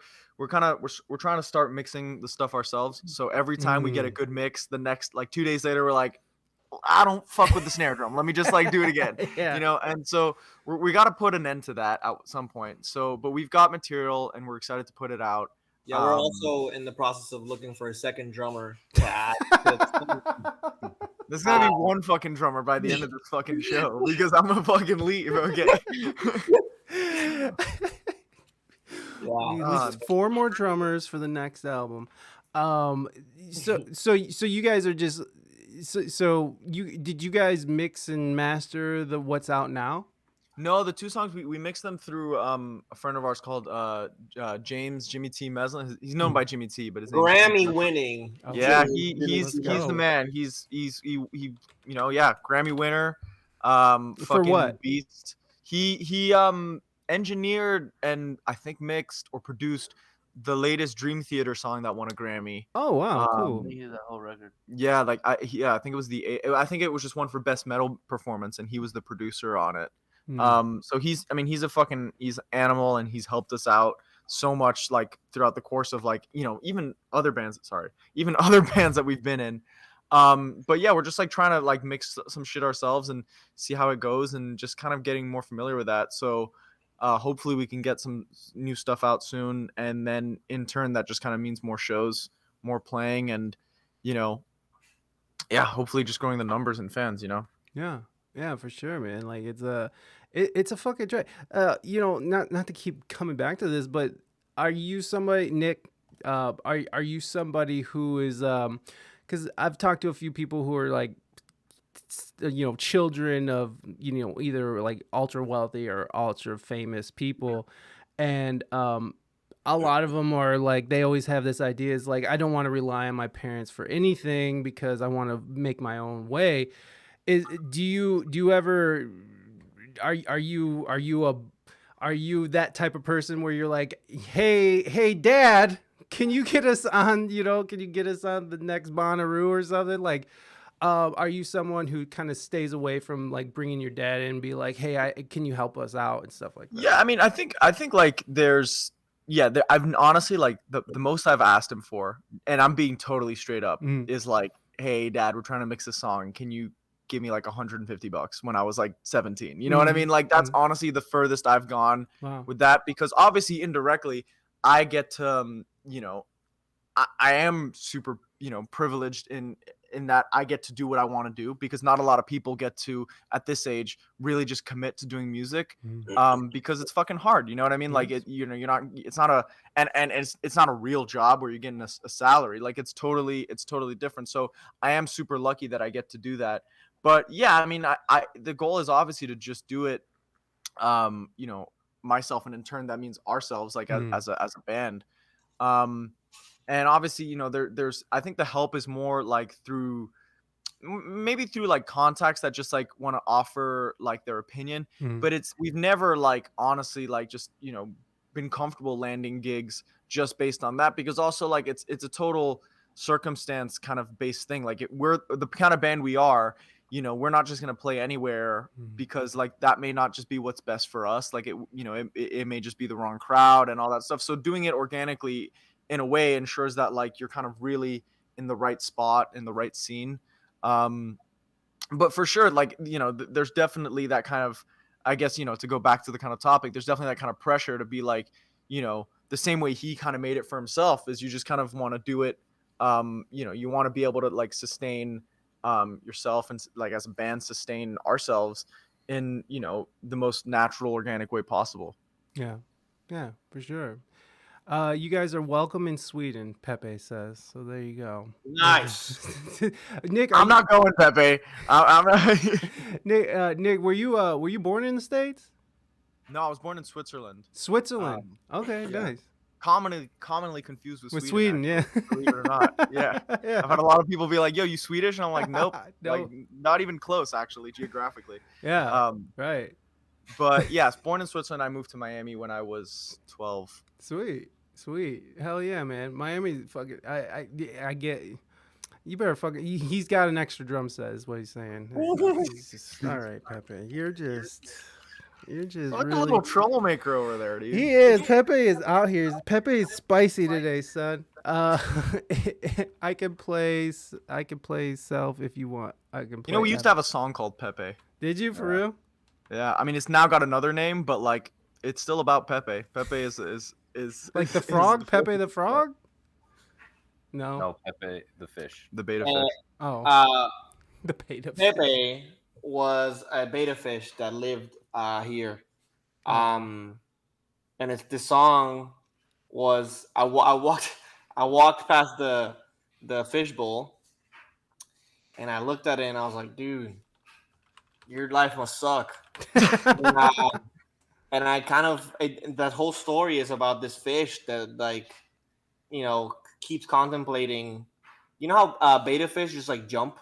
trying to start mixing the stuff ourselves. So every time we get a good mix, the next like 2 days later, we're like, I don't fuck with the snare drum. Let me just like do it again. Yeah. And so we got to put an end to that at some point. So, but we've got material and we're excited to put it out. Yeah, we're also in the process of looking for a second drummer to add. To There's gonna be one fucking drummer by the end of this fucking show because I'm gonna fucking leave. Okay. wow. At least 4 more drummers for the next album. So you guys are just did you guys mix and master the what's out now? No, the 2 songs we mixed them through a friend of ours called Jimmy T Meslin. He's known by Jimmy T, but his name Grammy winning. Yeah, Okay. he's Let's go. the man. He's Grammy winner. For Fucking what? beast. He engineered and I think mixed or produced the latest Dream Theater song that won a Grammy. Oh wow, cool. He did that whole record. Yeah, I think it was I think it was just one for best metal performance, and he was the producer on it. So he's he's animal, and he's helped us out so much, like throughout the course of like, even other bands that we've been in. But yeah, we're just like trying to like mix some shit ourselves and see how it goes, and just kind of getting more familiar with that. So hopefully we can get some new stuff out soon, and then in turn that just kind of means more shows, more playing, and you know yeah, hopefully just growing the numbers and fans. Yeah, for sure, man. Like it's a fucking joy. Not to keep coming back to this, but are you somebody, Nick? Are you somebody who is because I've talked to a few people who are like children of either like ultra wealthy or ultra famous people, and a lot of them are like, they always have this idea is like, I don't want to rely on my parents for anything because I want to make my own way. Do you ever are you that type of person where you're like, hey dad, can you get us on the next Bonnaroo or something? Like are you someone who kind of stays away from like bringing your dad in and be like, hey, can you help us out and stuff like that? Yeah, I mean, I think like I've honestly, like, the most I've asked him for, and I'm being totally straight up, is like, hey dad, we're trying to mix a song, can you give me like $150 when I was like 17? You know what I mean? Like, that's honestly the furthest I've gone with that, because obviously indirectly I get to I am super privileged in that I get to do what I want to do, because not a lot of people get to, at this age, really just commit to doing music, because it's fucking hard. You know what I mean? Like, you're not, it's not a, and it's not a real job where you're getting a salary. Like, it's totally different. So I am super lucky that I get to do that. But yeah, I mean, I the goal is obviously to just do it, myself, and in turn that means ourselves, like as a band. And obviously, there's, I think the help is more like through, maybe through like contacts that just like want to offer like their opinion, but we've never like honestly like just been comfortable landing gigs just based on that, because also like it's a total circumstance kind of based thing. Like, we're the kind of band we are, we're not just going to play anywhere, because like that may not just be what's best for us. Like, it may just be the wrong crowd and all that stuff. So doing it organically in a way ensures that like you're kind of really in the right spot, in the right scene. But for sure, like, there's definitely that kind of, I guess, to go back to the kind of topic, there's definitely that kind of pressure to be like, the same way he kind of made it for himself, is you just kind of want to do it. You want to be able to like sustain yourself, and like as a band sustain ourselves in the most natural, organic way possible. Yeah, for sure. You guys are welcome in Sweden, Pepe says. So there you go. Nice. Nick, I'm not going, Pepe. I'm not. Nick, were you born in the States? No, I was born in Switzerland. Switzerland. Okay, yeah. nice. Commonly confused with Sweden, yeah. Believe it or not. Yeah. Yeah. I've had a lot of people be like, yo, you Swedish? And I'm like, nope. No. Like, not even close, actually, geographically. Yeah. Right. But yes, born in Switzerland. I moved to Miami when I was 12. Sweet. Hell yeah, man. Miami, fucking, I get. You better fucking. He's got an extra drum set, is what he's saying. He's just, all right, Pepe. You're just Like really a little troublemaker over there, dude. He is. Pepe is out here. Pepe is spicy today, son. I can play Self if you want. I can play. We used to have a song called Pepe. Did you, for real? Yeah, I mean, it's now got another name, but like it's still about Pepe. Pepe is like the frog, Pepe the frog? No, Pepe the fish. The beta fish. Oh. The beta fish. Pepe was a beta fish that lived here. And the song was I walked past the fish bowl, and I looked at it and I was like, dude, your life must suck. And I kind of that whole story is about this fish that like keeps contemplating. You know how beta fish just like jump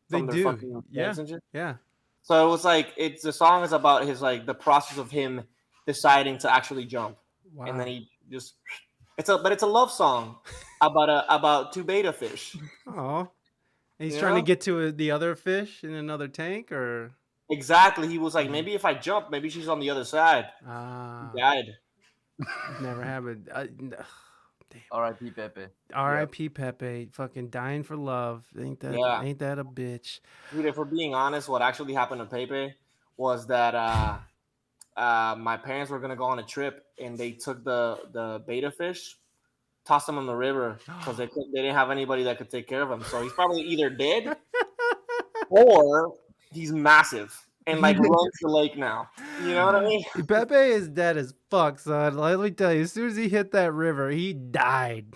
from their fucking legs and shit? Yeah. So it was like the song is about his like the process of him deciding to actually jump. Wow. And then he just it's a love song about two beta fish. Oh. And he's trying to get to the other fish in another tank, or Exactly. He was like, maybe if I jump, maybe she's on the other side. He died. Never happened. R.I.P. Pepe. R.I.P. Pepe, fucking dying for love. Ain't that a bitch? Dude, if we're being honest, what actually happened to Pepe was that my parents were gonna go on a trip and they took the beta fish, tossed them in the river because they didn't have anybody that could take care of him. So he's probably either dead or he's massive and like runs the lake now. You know what I mean? Pepe is dead as fuck, son. Let me tell you, as soon as he hit that river, he died.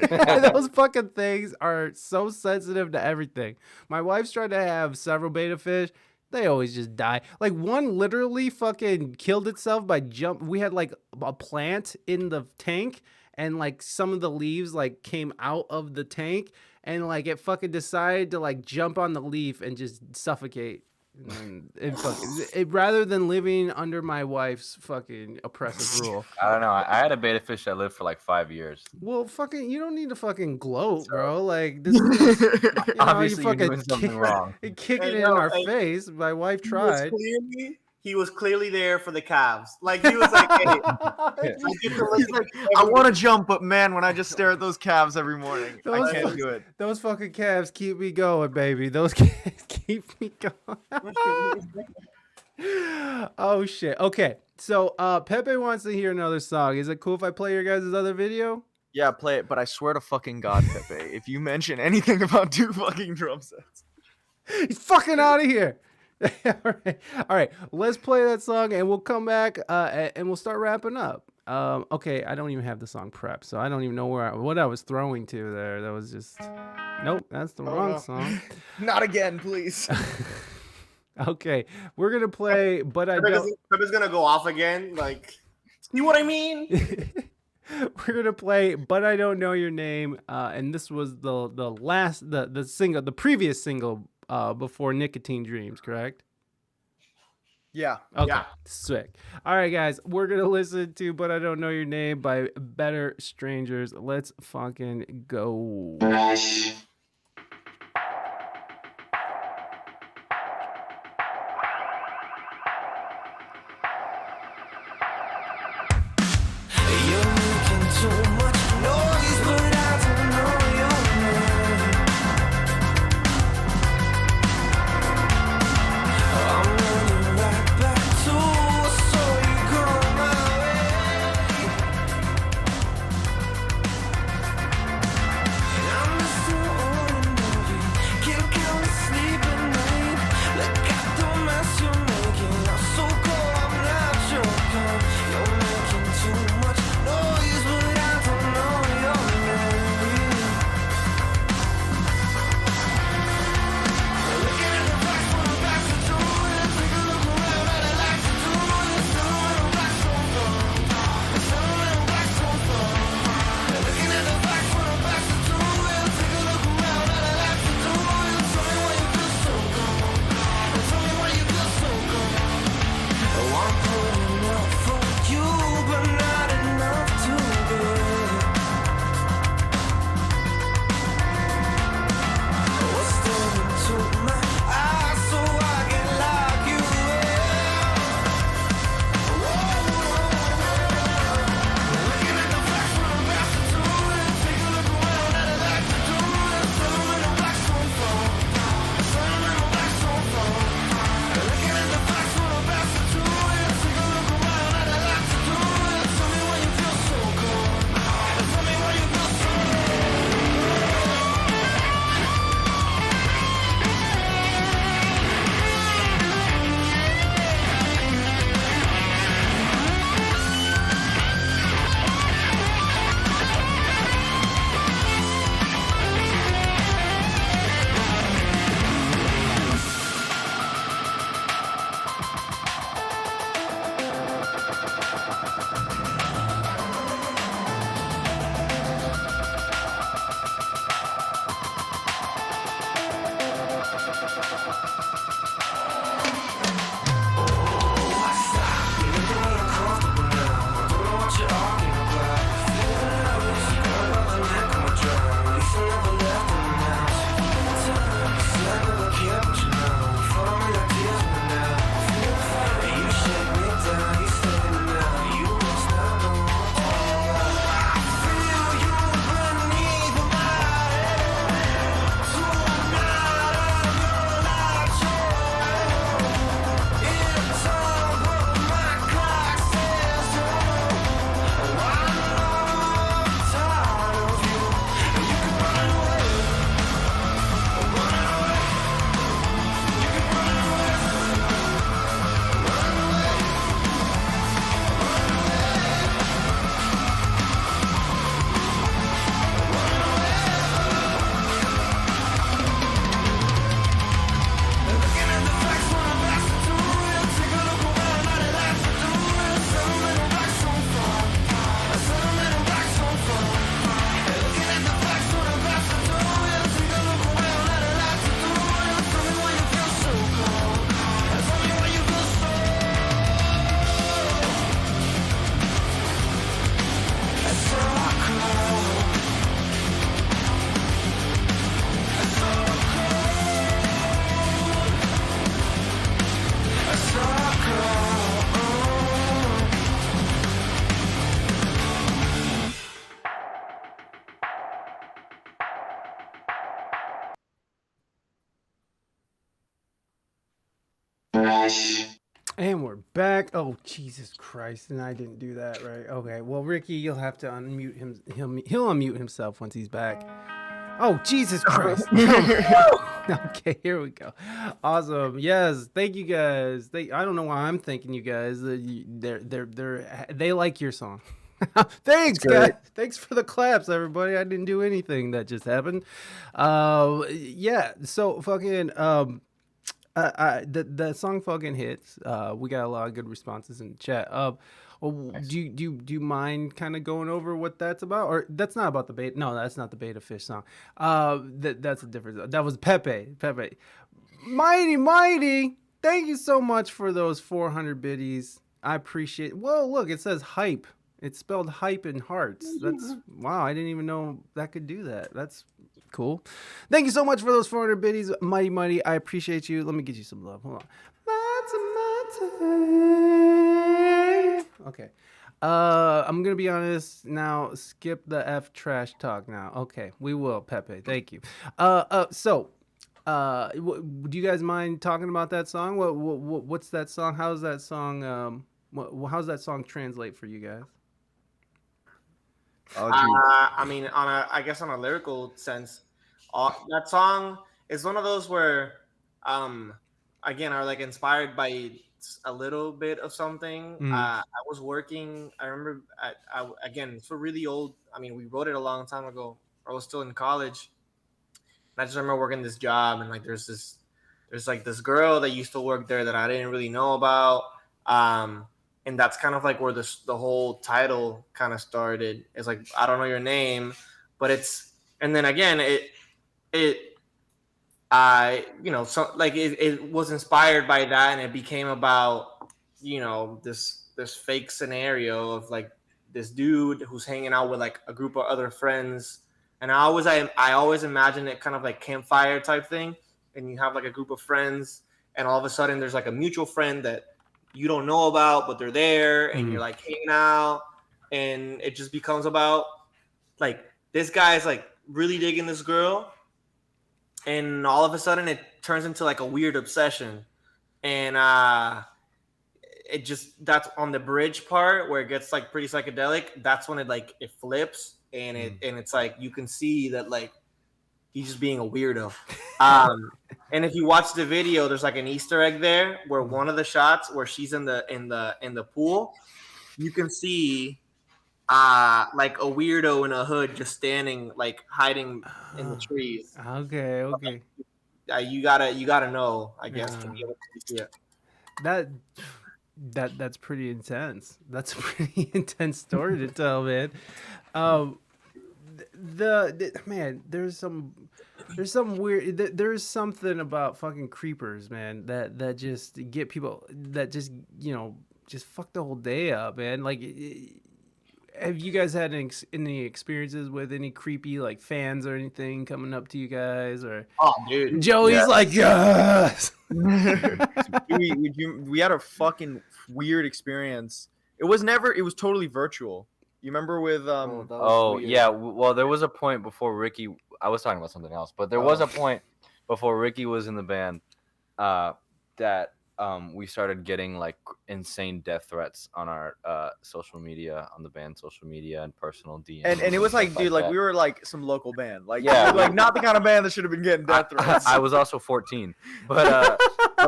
Those fucking things are so sensitive to everything. My wife's tried to have several beta fish. They always just die. Like one literally fucking killed itself by jump. We had like a plant in the tank and like some of the leaves like came out of the tank and like it fucking decided to like jump on the leaf and just suffocate. And rather than living under my wife's fucking oppressive rule. I don't know. I had a beta fish that lived for like 5 years. Well, fucking, you don't need to fucking gloat, bro. Like this is Obviously, you're doing something wrong. Kicking it in our face. My wife tried. He was clearly there for the calves. Like he was like, hey, He's like, I want to jump, but man, when I just stare at those calves every morning, I can't do it. Those fucking calves keep me going, baby. Those calves keep me going. Oh shit. Okay, so Pepe wants to hear another song. Is it cool if I play your guys' other video? Yeah, play it, but I swear to fucking God, Pepe, if you mention anything about 2 fucking drum sets, he's fucking out of here. All right. Let's play that song, and we'll come back and we'll start wrapping up. Okay, I don't even have the song prepped, so I don't even know what I was throwing to there. That was just nope. That's the wrong song. Not again, please. Okay, we're gonna play, but I don't. Pepe's gonna go off again. Like, see what I mean? We're gonna play, but I don't know your name. And this was the single, the previous single. Before Nicotine Dreams, correct? Yeah. Okay. Yeah. Sick. All right, guys. We're going to listen to But I Don't Know Your Name by Better Strangers. Let's fucking go. You're making too much noise, but I don't know your name. I'm running right back to I saw you come my way. And I'm still ordinary, can't count the sleeping night. Like I don't mess you're making, I'm so cold, I'm not your kind. You're making too much noise, but I don't know And we're back. Oh, Jesus Christ. And I didn't do that right. Okay. Well, Ricky, you'll have to unmute him. He'll unmute himself once he's back. Oh, Jesus Christ. Okay, here we go. Awesome. Yes, thank you guys. I don't know why I'm thanking you guys. They like your song. Thanks, guys. Thanks for the claps, everybody. I didn't do anything that just happened. Yeah. So fucking the song fucking hits. We got a lot of good responses in the chat. Nice. Do you mind kind of going over what that's about? Or that's not about the beta. No, that's not the Beta Fish song. That's a different. That was Pepe. Mighty. Thank you so much for those 400 biddies. I appreciate. Whoa, look, it says hype. It's spelled hype in hearts. That's wow. I didn't even know that could do that. That's cool. Thank you so much for those 400 biddies. Mighty. I appreciate you. Let me get you some love. Hold on. Okay. I'm gonna be honest now. Skip the F trash talk now. Okay, we will, Pepe. Thank you. So, do you guys mind talking about that song? What's that song? How's that song? How's that song translate for you guys? I mean, I guess on a lyrical sense, that song is one of those where, again, are like inspired by a little bit of something. I was working. I remember. Again, it's a really old. I mean, we wrote it a long time ago. I was still in college. And I just remember working this job, and like there's like this girl that used to work there that I didn't really know about. And that's kind of like where the whole title kind of started. It's like, I don't know your name, but it's, and then again, so like it was inspired by that, and it became about, this fake scenario of like this dude who's hanging out with like a group of other friends. And I always imagine it kind of like campfire type thing. And you have like a group of friends, and all of a sudden there's like a mutual friend that you don't know about, but they're there, and you're like hanging out, and it just becomes about like this guy's like really digging this girl, and all of a sudden it turns into like a weird obsession, and that's on the bridge part where it gets like pretty psychedelic. That's when it flips, and it's like you can see that like he's just being a weirdo. And if you watch the video, there's like an Easter egg there where one of the shots where she's in the pool, you can see like a weirdo in a hood just standing, like hiding in the trees. Okay. You gotta know, I guess, to be able to see it. That's pretty intense. That's a pretty intense story to tell, man. Man, there's some weird. There's something about fucking creepers, man. That just get people. That just just fuck the whole day up, man. Like, have you guys had any experiences with any creepy like fans or anything coming up to you guys? Or oh, dude, Joey's like, yes. we had a fucking weird experience. It was totally virtual. You remember with yeah. Well, there was a point before Ricky. I was talking about something else, but there was a point before Ricky was in the band that we started getting like insane death threats on our social media, on the band's social media and personal DMs. And it was like, dude, like we were like some local band, like like not the kind of band that should have been getting death threats. I was also 14, but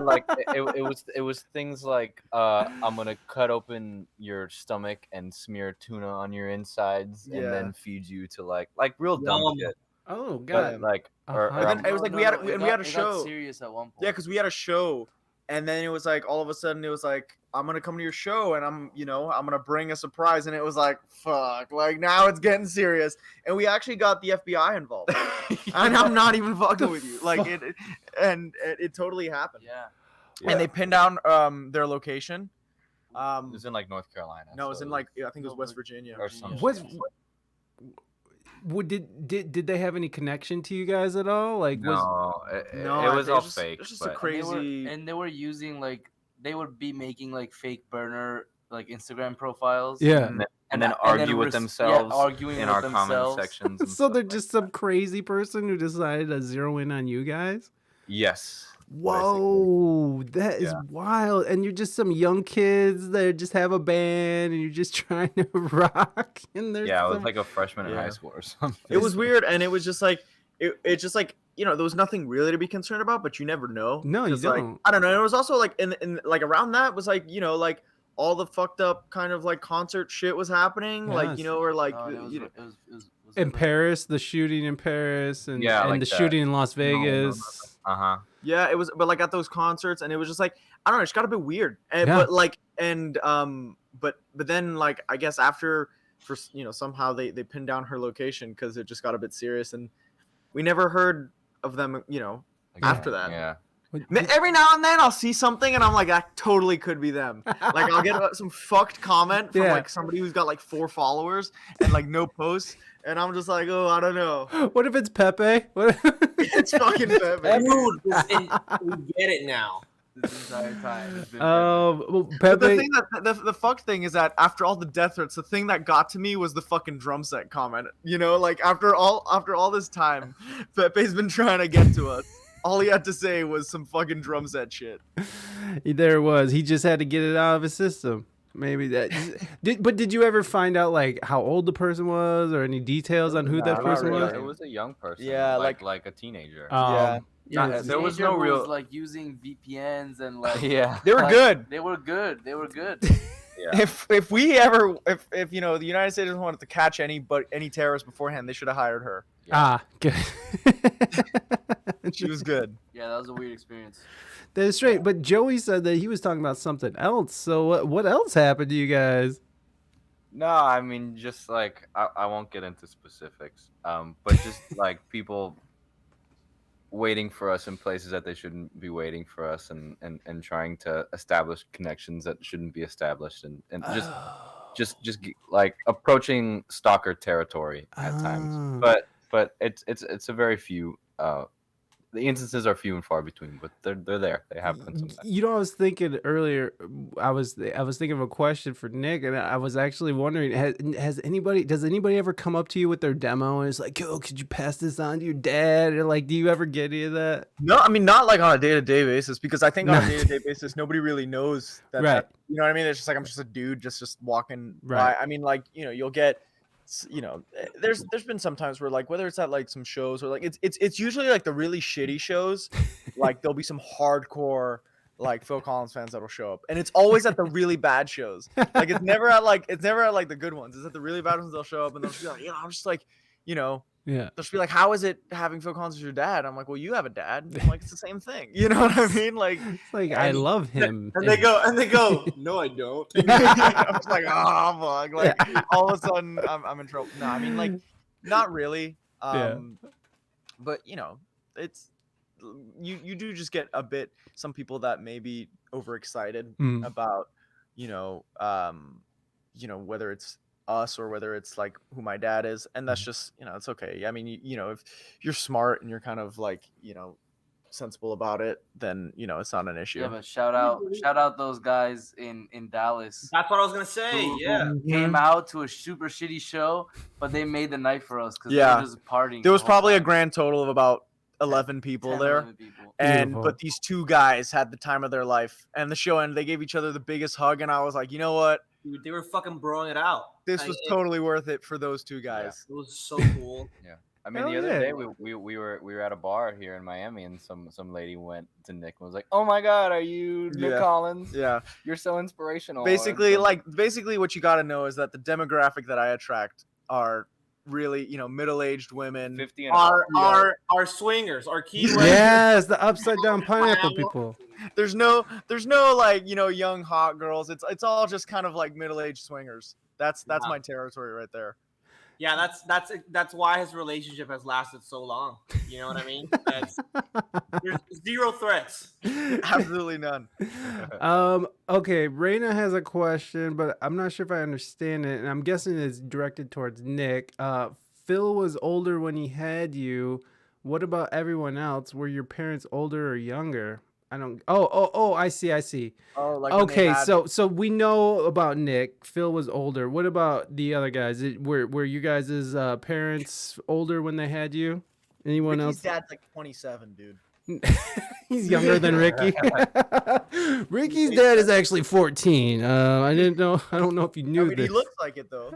like it was things like I'm gonna cut open your stomach and smear tuna on your insides and then feed you to like real dumb shit. Oh god! But, like, it was like we had a show. Got serious at one point. Yeah, because we had a show, and then it was like all of a sudden it was like, I'm gonna come to your show and I'm gonna bring a surprise, and it was like, fuck, like now it's getting serious, and we actually got the FBI involved, and I'm not even fucking with you, like it totally happened. Yeah. And they pinned down their location. It was in like North Carolina. No, it was in like I think it was West Virginia or something. Did they have any connection to you guys at all? Like, it was all fake. It was just but a crazy. They were using like they would be making like fake burner like Instagram profiles. Yeah. And then argue with themselves arguing in with our comment themselves. sections. And so they're stuff just some crazy person who decided to zero in on you guys? Yes. Whoa, that is Yeah. wild. And you're just some young kids that just have a band and you're just trying to rock. And there's Yeah, I was some... like a freshman in high Yeah. school or something. It was weird, and it was just like it just like there was nothing really to be concerned about, but you never know. No, you 'Cause, like, don't. I don't know. And it was also like in like around that was like like all the fucked up kind of like concert shit was happening, like Yes. or like Oh, and it was, you know, it was In really- Paris, the shooting in Paris, and, Yeah, and like the that. shooting in Las no, no. Vegas. Uh-huh. yeah, it was, but like at those concerts, and it was just like I don't know, it's got a bit weird, and Yeah. but like but then like I guess after for somehow they pinned down her location because it just got a bit serious, and we never heard of them Again, after that. Yeah. Every now and then I'll see something and I'm like, that totally could be them. Like I'll get some fucked comment from Yeah. like somebody who's got like 4 followers and like no posts, and I'm just like, oh, I don't know. What if it's Pepe? What It's fucking Pepe. Dude, we get it now. this entire time. It's been well, But the Pepe. thing that the fucked thing is that after all the death threats, the thing that got to me was the fucking drum set comment. Like after all this time, Pepe's been trying to get to us. All he had to say was some fucking drum set shit. There it was. He just had to get it out of his system. Maybe that. But did you ever find out like how old the person was or any details on who Nah, that not person really. was? It was a young person. Yeah, like a teenager. Yeah. Yeah, Not- the there was teenager no who real. was, like using VPNs and like Yeah. They were like, good. They were good. They were good. Yeah. If we ever if the United States wanted to catch any terrorists beforehand, they should have hired her. Ah, good. She was good. Yeah, that was a weird experience. That is straight. But Joey said that he was talking about something else. So what else happened to you guys? No, I mean, just like I won't get into specifics. But just like people waiting for us in places that they shouldn't be waiting for us, and trying to establish connections that shouldn't be established, and just like approaching stalker territory at times. But it's a very few. The instances are few and far between, but they're there. They happen sometimes. I was thinking earlier. I was thinking of a question for Nick, and I was actually wondering: does anybody ever come up to you with their demo and it's like, "Yo, could you pass this on to your dad?" Or like, do you ever get any of that? No, I mean not like on a day-to-day basis, because I think on a day-to-day basis nobody really knows that. Right. You know what I mean? It's just like I'm just a dude just walking Right. by. I mean, like you'll get. There's been some times where like whether it's at like some shows or like it's usually like the really shitty shows, like there'll be some hardcore like Phil Collins fans that'll show up, and it's always at the really bad shows. Like it's never at like the good ones. It's at the really bad ones they'll show up and they'll just be like, I'm just like, Yeah. they'll just be like, how is it having Phil Collins as your dad? I'm like, well, you have a dad. I'm like, it's the same thing. You know what I mean? Like, It's like I love him. And they go, no, I don't. I'm just like, oh fuck. Like all of a sudden I'm in trouble. No, I mean like not really. Yeah. But it's you do just get a bit some people that may be overexcited Mm. about, whether it's us or whether it's like who my dad is, and that's just it's okay. I mean if you're smart and you're kind of like sensible about it, then it's not an issue. Yeah, but shout out those guys in Dallas. That's what I was gonna say. who Yeah. came out to a super shitty show, but they made the night for us because Yeah. they were just partying. There was the whole probably a time. grand total of about 11 people 10, there. 11 people. And Beautiful. but these two guys had the time of their life, and the show ended. They gave each other the biggest hug, and I was like, you know what? Dude, they were fucking broing it out. This Like, was it- totally worth it for those two guys. It was so cool. I mean, Hell the other yeah. day we were at a bar here in Miami, and some lady went to Nick and was like, "Oh my God, are you Nic Yeah. Collins? Yeah. You're so inspirational." Basically, And so- basically, what you got to know is that the demographic that I attract are really, middle-aged women. 50 and up. Our swingers, our key Yes, the upside down pineapple people. There's no like young hot girls. It's all just kind of like middle-aged swingers. That's Wow. my territory right there. Yeah, that's why his relationship has lasted so long. You know what I mean? There's 0 threats. Absolutely none. Okay, Reina has a question, but I'm not sure if I understand it, and I'm guessing it's directed towards Nick. Phil was older when he had you. What about everyone else? Were your parents older or younger? I don't. Oh! I see. Oh, like when they Okay, had- so we know about Nick. Phil was older. What about the other guys? Were you guys' parents older when they had you? Anyone Ricky's else? dad's like 27, dude. He's younger than Ricky. Ricky's dad is actually 14. I didn't know. I don't know if you knew I mean, this. he looks like it though.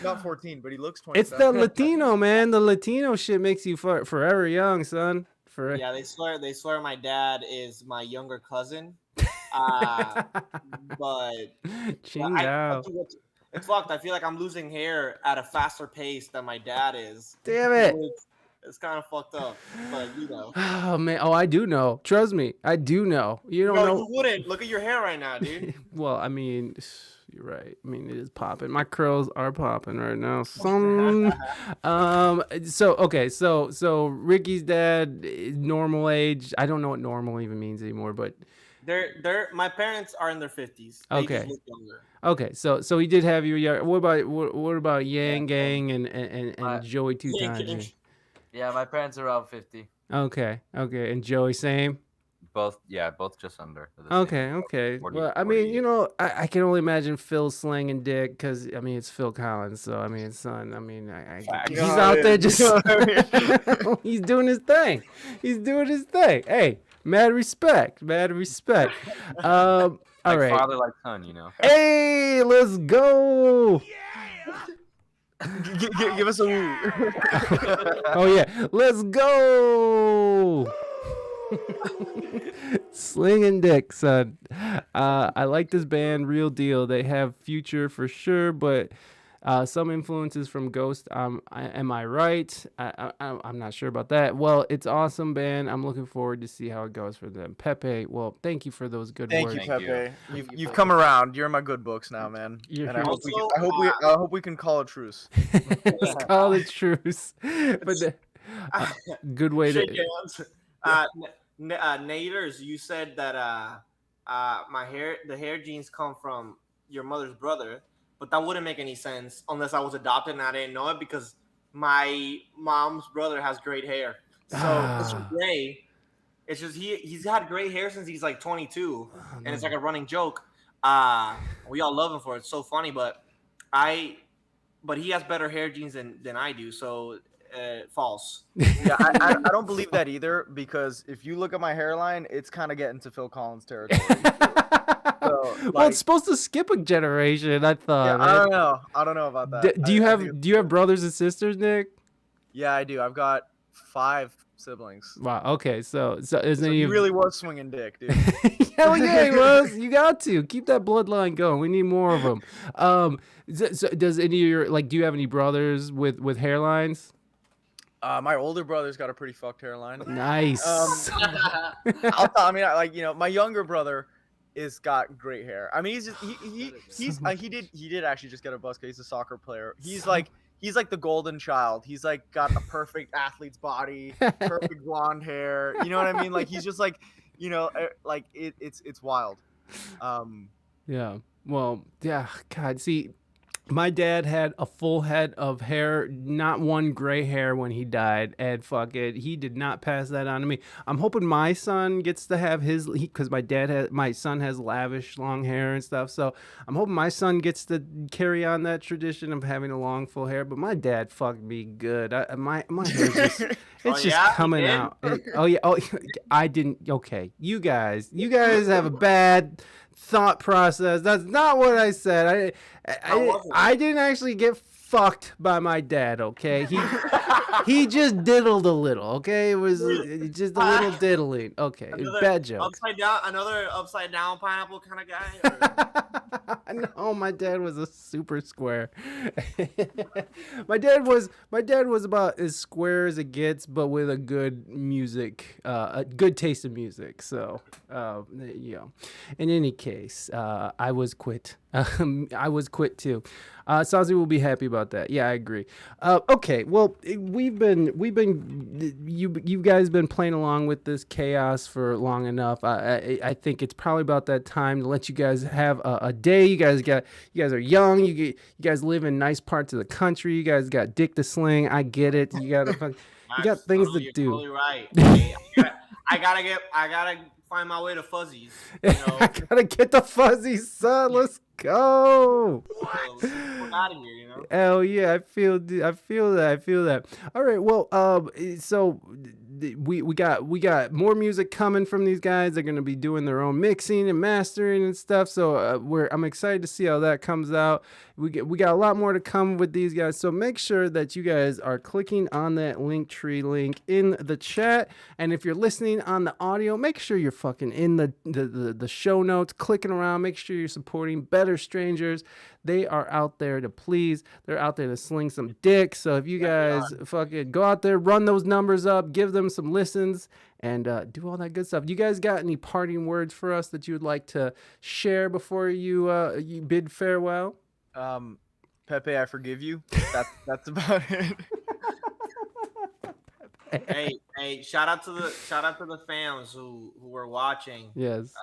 Not 14, but he looks It's 27. the Latino, man. The Latino shit makes you forever young, son. Yeah, they swear my dad is my younger cousin. But Chingao. it's fucked. I feel like I'm losing hair at a faster pace than my dad is. Damn it. It's kind of fucked up, but you know. Oh man. Oh, I do know. Trust me, I do know. You don't No, know. you wouldn't. Look at your hair right now, dude. Well, I mean, you're right. I mean, it is popping. My curls are popping right now. Son. So Ricky's dad, normal age. I don't know what normal even means anymore, but My parents are in their 50s. They Okay. just look younger. okay. So he did have you. Yeah. What about Yang Gang and My- Joey Tutanji? Yeah, my parents are around 50. Okay. And Joey same. Both just under. They're the same. Okay. 40, Well, I mean, 40. I can only imagine Phil slinging dick because, I mean, it's Phil Collins. So, I mean, son, I mean, he's out there just, he's doing his thing. Hey, mad respect. All Like right. father, like son, you know. Hey, let's go. Give us a woo. Oh, yeah. Let's go. Slinging dick, son. I like this band, Real Deal. They have future for sure, but some influences from Ghost. Am I right? I'm not sure about that. Well, it's awesome band. I'm looking forward to see how it goes for them. Pepe, well, thank you for those good Thank words. you, Thank Pepe. you. You've come around. You're in my good books now, man. You're And I hope here. I hope we can call a truce. Let's call it truce. But good way Shake to. hands. Naders, you said that the hair genes come from your mother's brother, but that wouldn't make any sense unless I was adopted and I didn't know it because my mom's brother has great hair. So it's just gray. It's just he's had gray hair since he's like 22, and it's like a running joke. We all love him for it. It's so funny, but he has better hair genes than I do. So false. Yeah, I don't believe that either because if you look at my hairline, it's kind of getting to Phil Collins territory. So, Well, like, it's supposed to skip a generation. I thought. yeah, man. I don't know about that. Do you I have think do you have brothers and sisters, Nick? Yeah, I do. I've got 5 siblings. Wow. Okay. So is So any he of really was swinging dick, dude. Hell yeah, he was. You got to keep that bloodline going. We need more of them. So does any of your do you have any brothers with hairlines? My older brother's got a pretty fucked hairline. Nice. I mean, my younger brother is got great hair. I mean, he did actually just get a buzz cut. He's a soccer player. He's like the golden child. He's like got a perfect athlete's body, perfect blonde hair. You know what I mean? Like he's just like, like it's wild. Yeah. Well, yeah. God, see, my dad had a full head of hair, not one gray hair when he died, and fuck it, he did not pass that on to me. I'm hoping my son gets to have his, because my son has lavish long hair and stuff, so I'm hoping my son gets to carry on that tradition of having a long full hair. But my dad fucked me good. My hair just, it's just coming out. I didn't. Okay, you guys have a bad thought process. That's not what I said. I didn't actually get fucked by my dad, okay? He just diddled a little, okay? It was just a little diddling. Okay, bad joke. Another upside down pineapple kind of guy. No, my dad was a super square. my dad was about as square as it gets, but with a good good taste in music. So, in any case, I was quit. I was quit too. Sazi will be happy about that. Yeah, I agree. Okay, well, you guys been playing along with this chaos for long enough. I think it's probably about that time to let you guys have a day. You guys are young. You guys live in nice parts of the country. You guys got dick to sling. I get it. You got things to do. Totally right. I gotta find my way to fuzzies. I gotta get the fuzzies, son. Let's go. So let's get the fuck out of here, you know. Hell yeah, I feel that. All right, well, so we got more music coming from these guys. They're gonna be doing their own mixing and mastering and stuff. So I'm excited to see how that comes out. We got a lot more to come with these guys. So make sure that you guys are clicking on that Linktree link in the chat. And if you're listening on the audio, make sure you're fucking in the show notes, clicking around. Make sure you're supporting Better Strangers. They are out there to please. They're out there to sling some dick. So if you guys fucking go out there, run those numbers up, give them some listens, and do all that good stuff. You guys got any parting words for us that you would like to share before you bid farewell? Pepe, I forgive you. That's about it. Hey, shout out to the fans who were watching. Yes.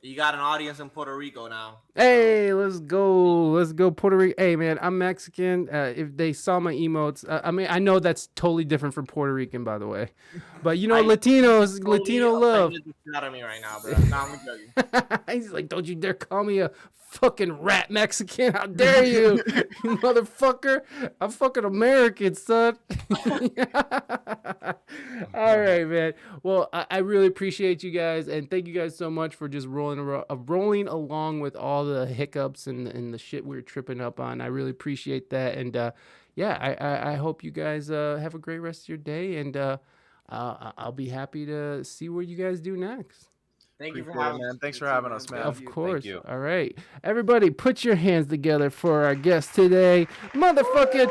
You got an audience in Puerto Rico now. Hey, let's go Puerto Rico. Hey man, I'm Mexican. If they saw my emotes, I mean, I know that's totally different from Puerto Rican, by the way, but you know, Latinos, Latino love. The shit out of me right now, bro. Nah, I'm joking. He's like, don't you dare call me a fucking rat Mexican. How dare you, you motherfucker. I'm fucking American, son. All right, man. Well, I really appreciate you guys, and thank you guys so much for just rolling along with all the hiccups and the shit we were tripping up on. I really appreciate that, and yeah, I hope you guys have a great rest of your day, and I'll be happy to see what you guys do next. Thank you for Appreciate it, having man. us. Thanks for having us, man. Of course. you. All right. Everybody, put your hands together for our guest today, motherfucking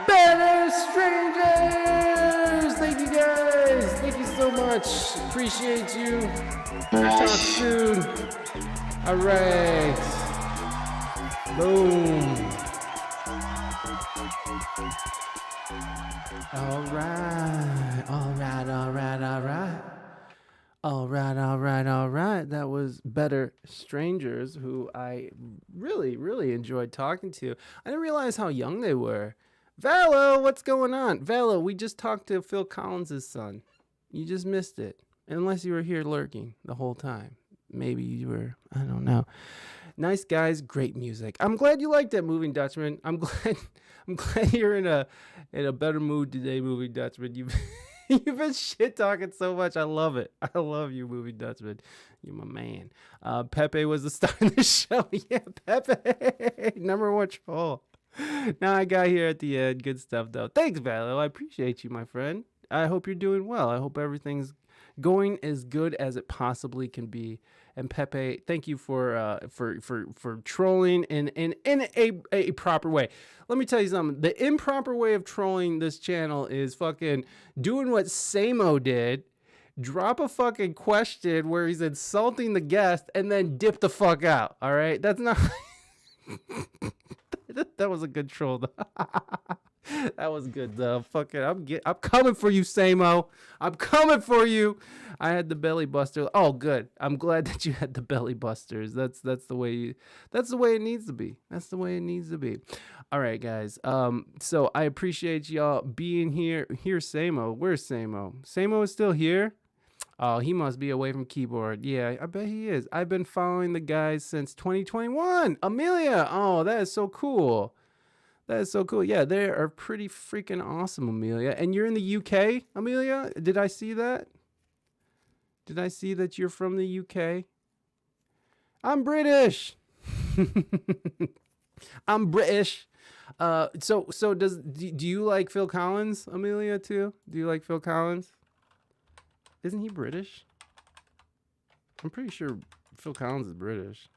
Better Strangers. Thank you guys. Thank you so much. Appreciate you. Talk soon. All right. Boom. All right. All right. All right. All right. All right, all right, all right. That was Better Strangers, who I really, really enjoyed talking to. I didn't realize how young they were. Valo, what's going on? Valo, we just talked to Phil Collins' son. You just missed it. Unless you were here lurking the whole time. Maybe you were, I don't know. Nice guys, great music. I'm glad you liked that, Moving Dutchman. I'm glad you're in a better mood today, Moving Dutchman. You've been shit talking so much. I love it. I love you, Movie Dutchman. You're my man. Pepe was the star of the show. Yeah, Pepe. Number one troll. Now I got here at the end. Good stuff, though. Thanks, Valo. I appreciate you, my friend. I hope you're doing well. I hope everything's going as good as it possibly can be. And Pepe, thank you for trolling in a proper way. Let me tell you something. The improper way of trolling this channel is fucking doing what Samo did. Drop a fucking question where he's insulting the guest and then dip the fuck out. All right? That's not... That was a good troll, though. That was good, though. Fucking, I'm coming for you, Samo. I'm coming for you. I had the belly buster. Oh, good. I'm glad that you had the belly busters. That's the way it needs to be. That's the way it needs to be. All right, guys. So I appreciate y'all being here. Here's Samo. Where's Samo? Samo is still here. Oh, he must be away from keyboard. Yeah, I bet he is. I've been following the guys since 2021. Amelia. Oh, that is so cool. That is so cool. Yeah, they are pretty freaking awesome, Amelia. And you're in the UK, Amelia? Did I see that? Did I see that you're from the UK? I'm British. I'm British. So do you like Phil Collins, Amelia, too? Do you like Phil Collins? Isn't he British? I'm pretty sure Phil Collins is British.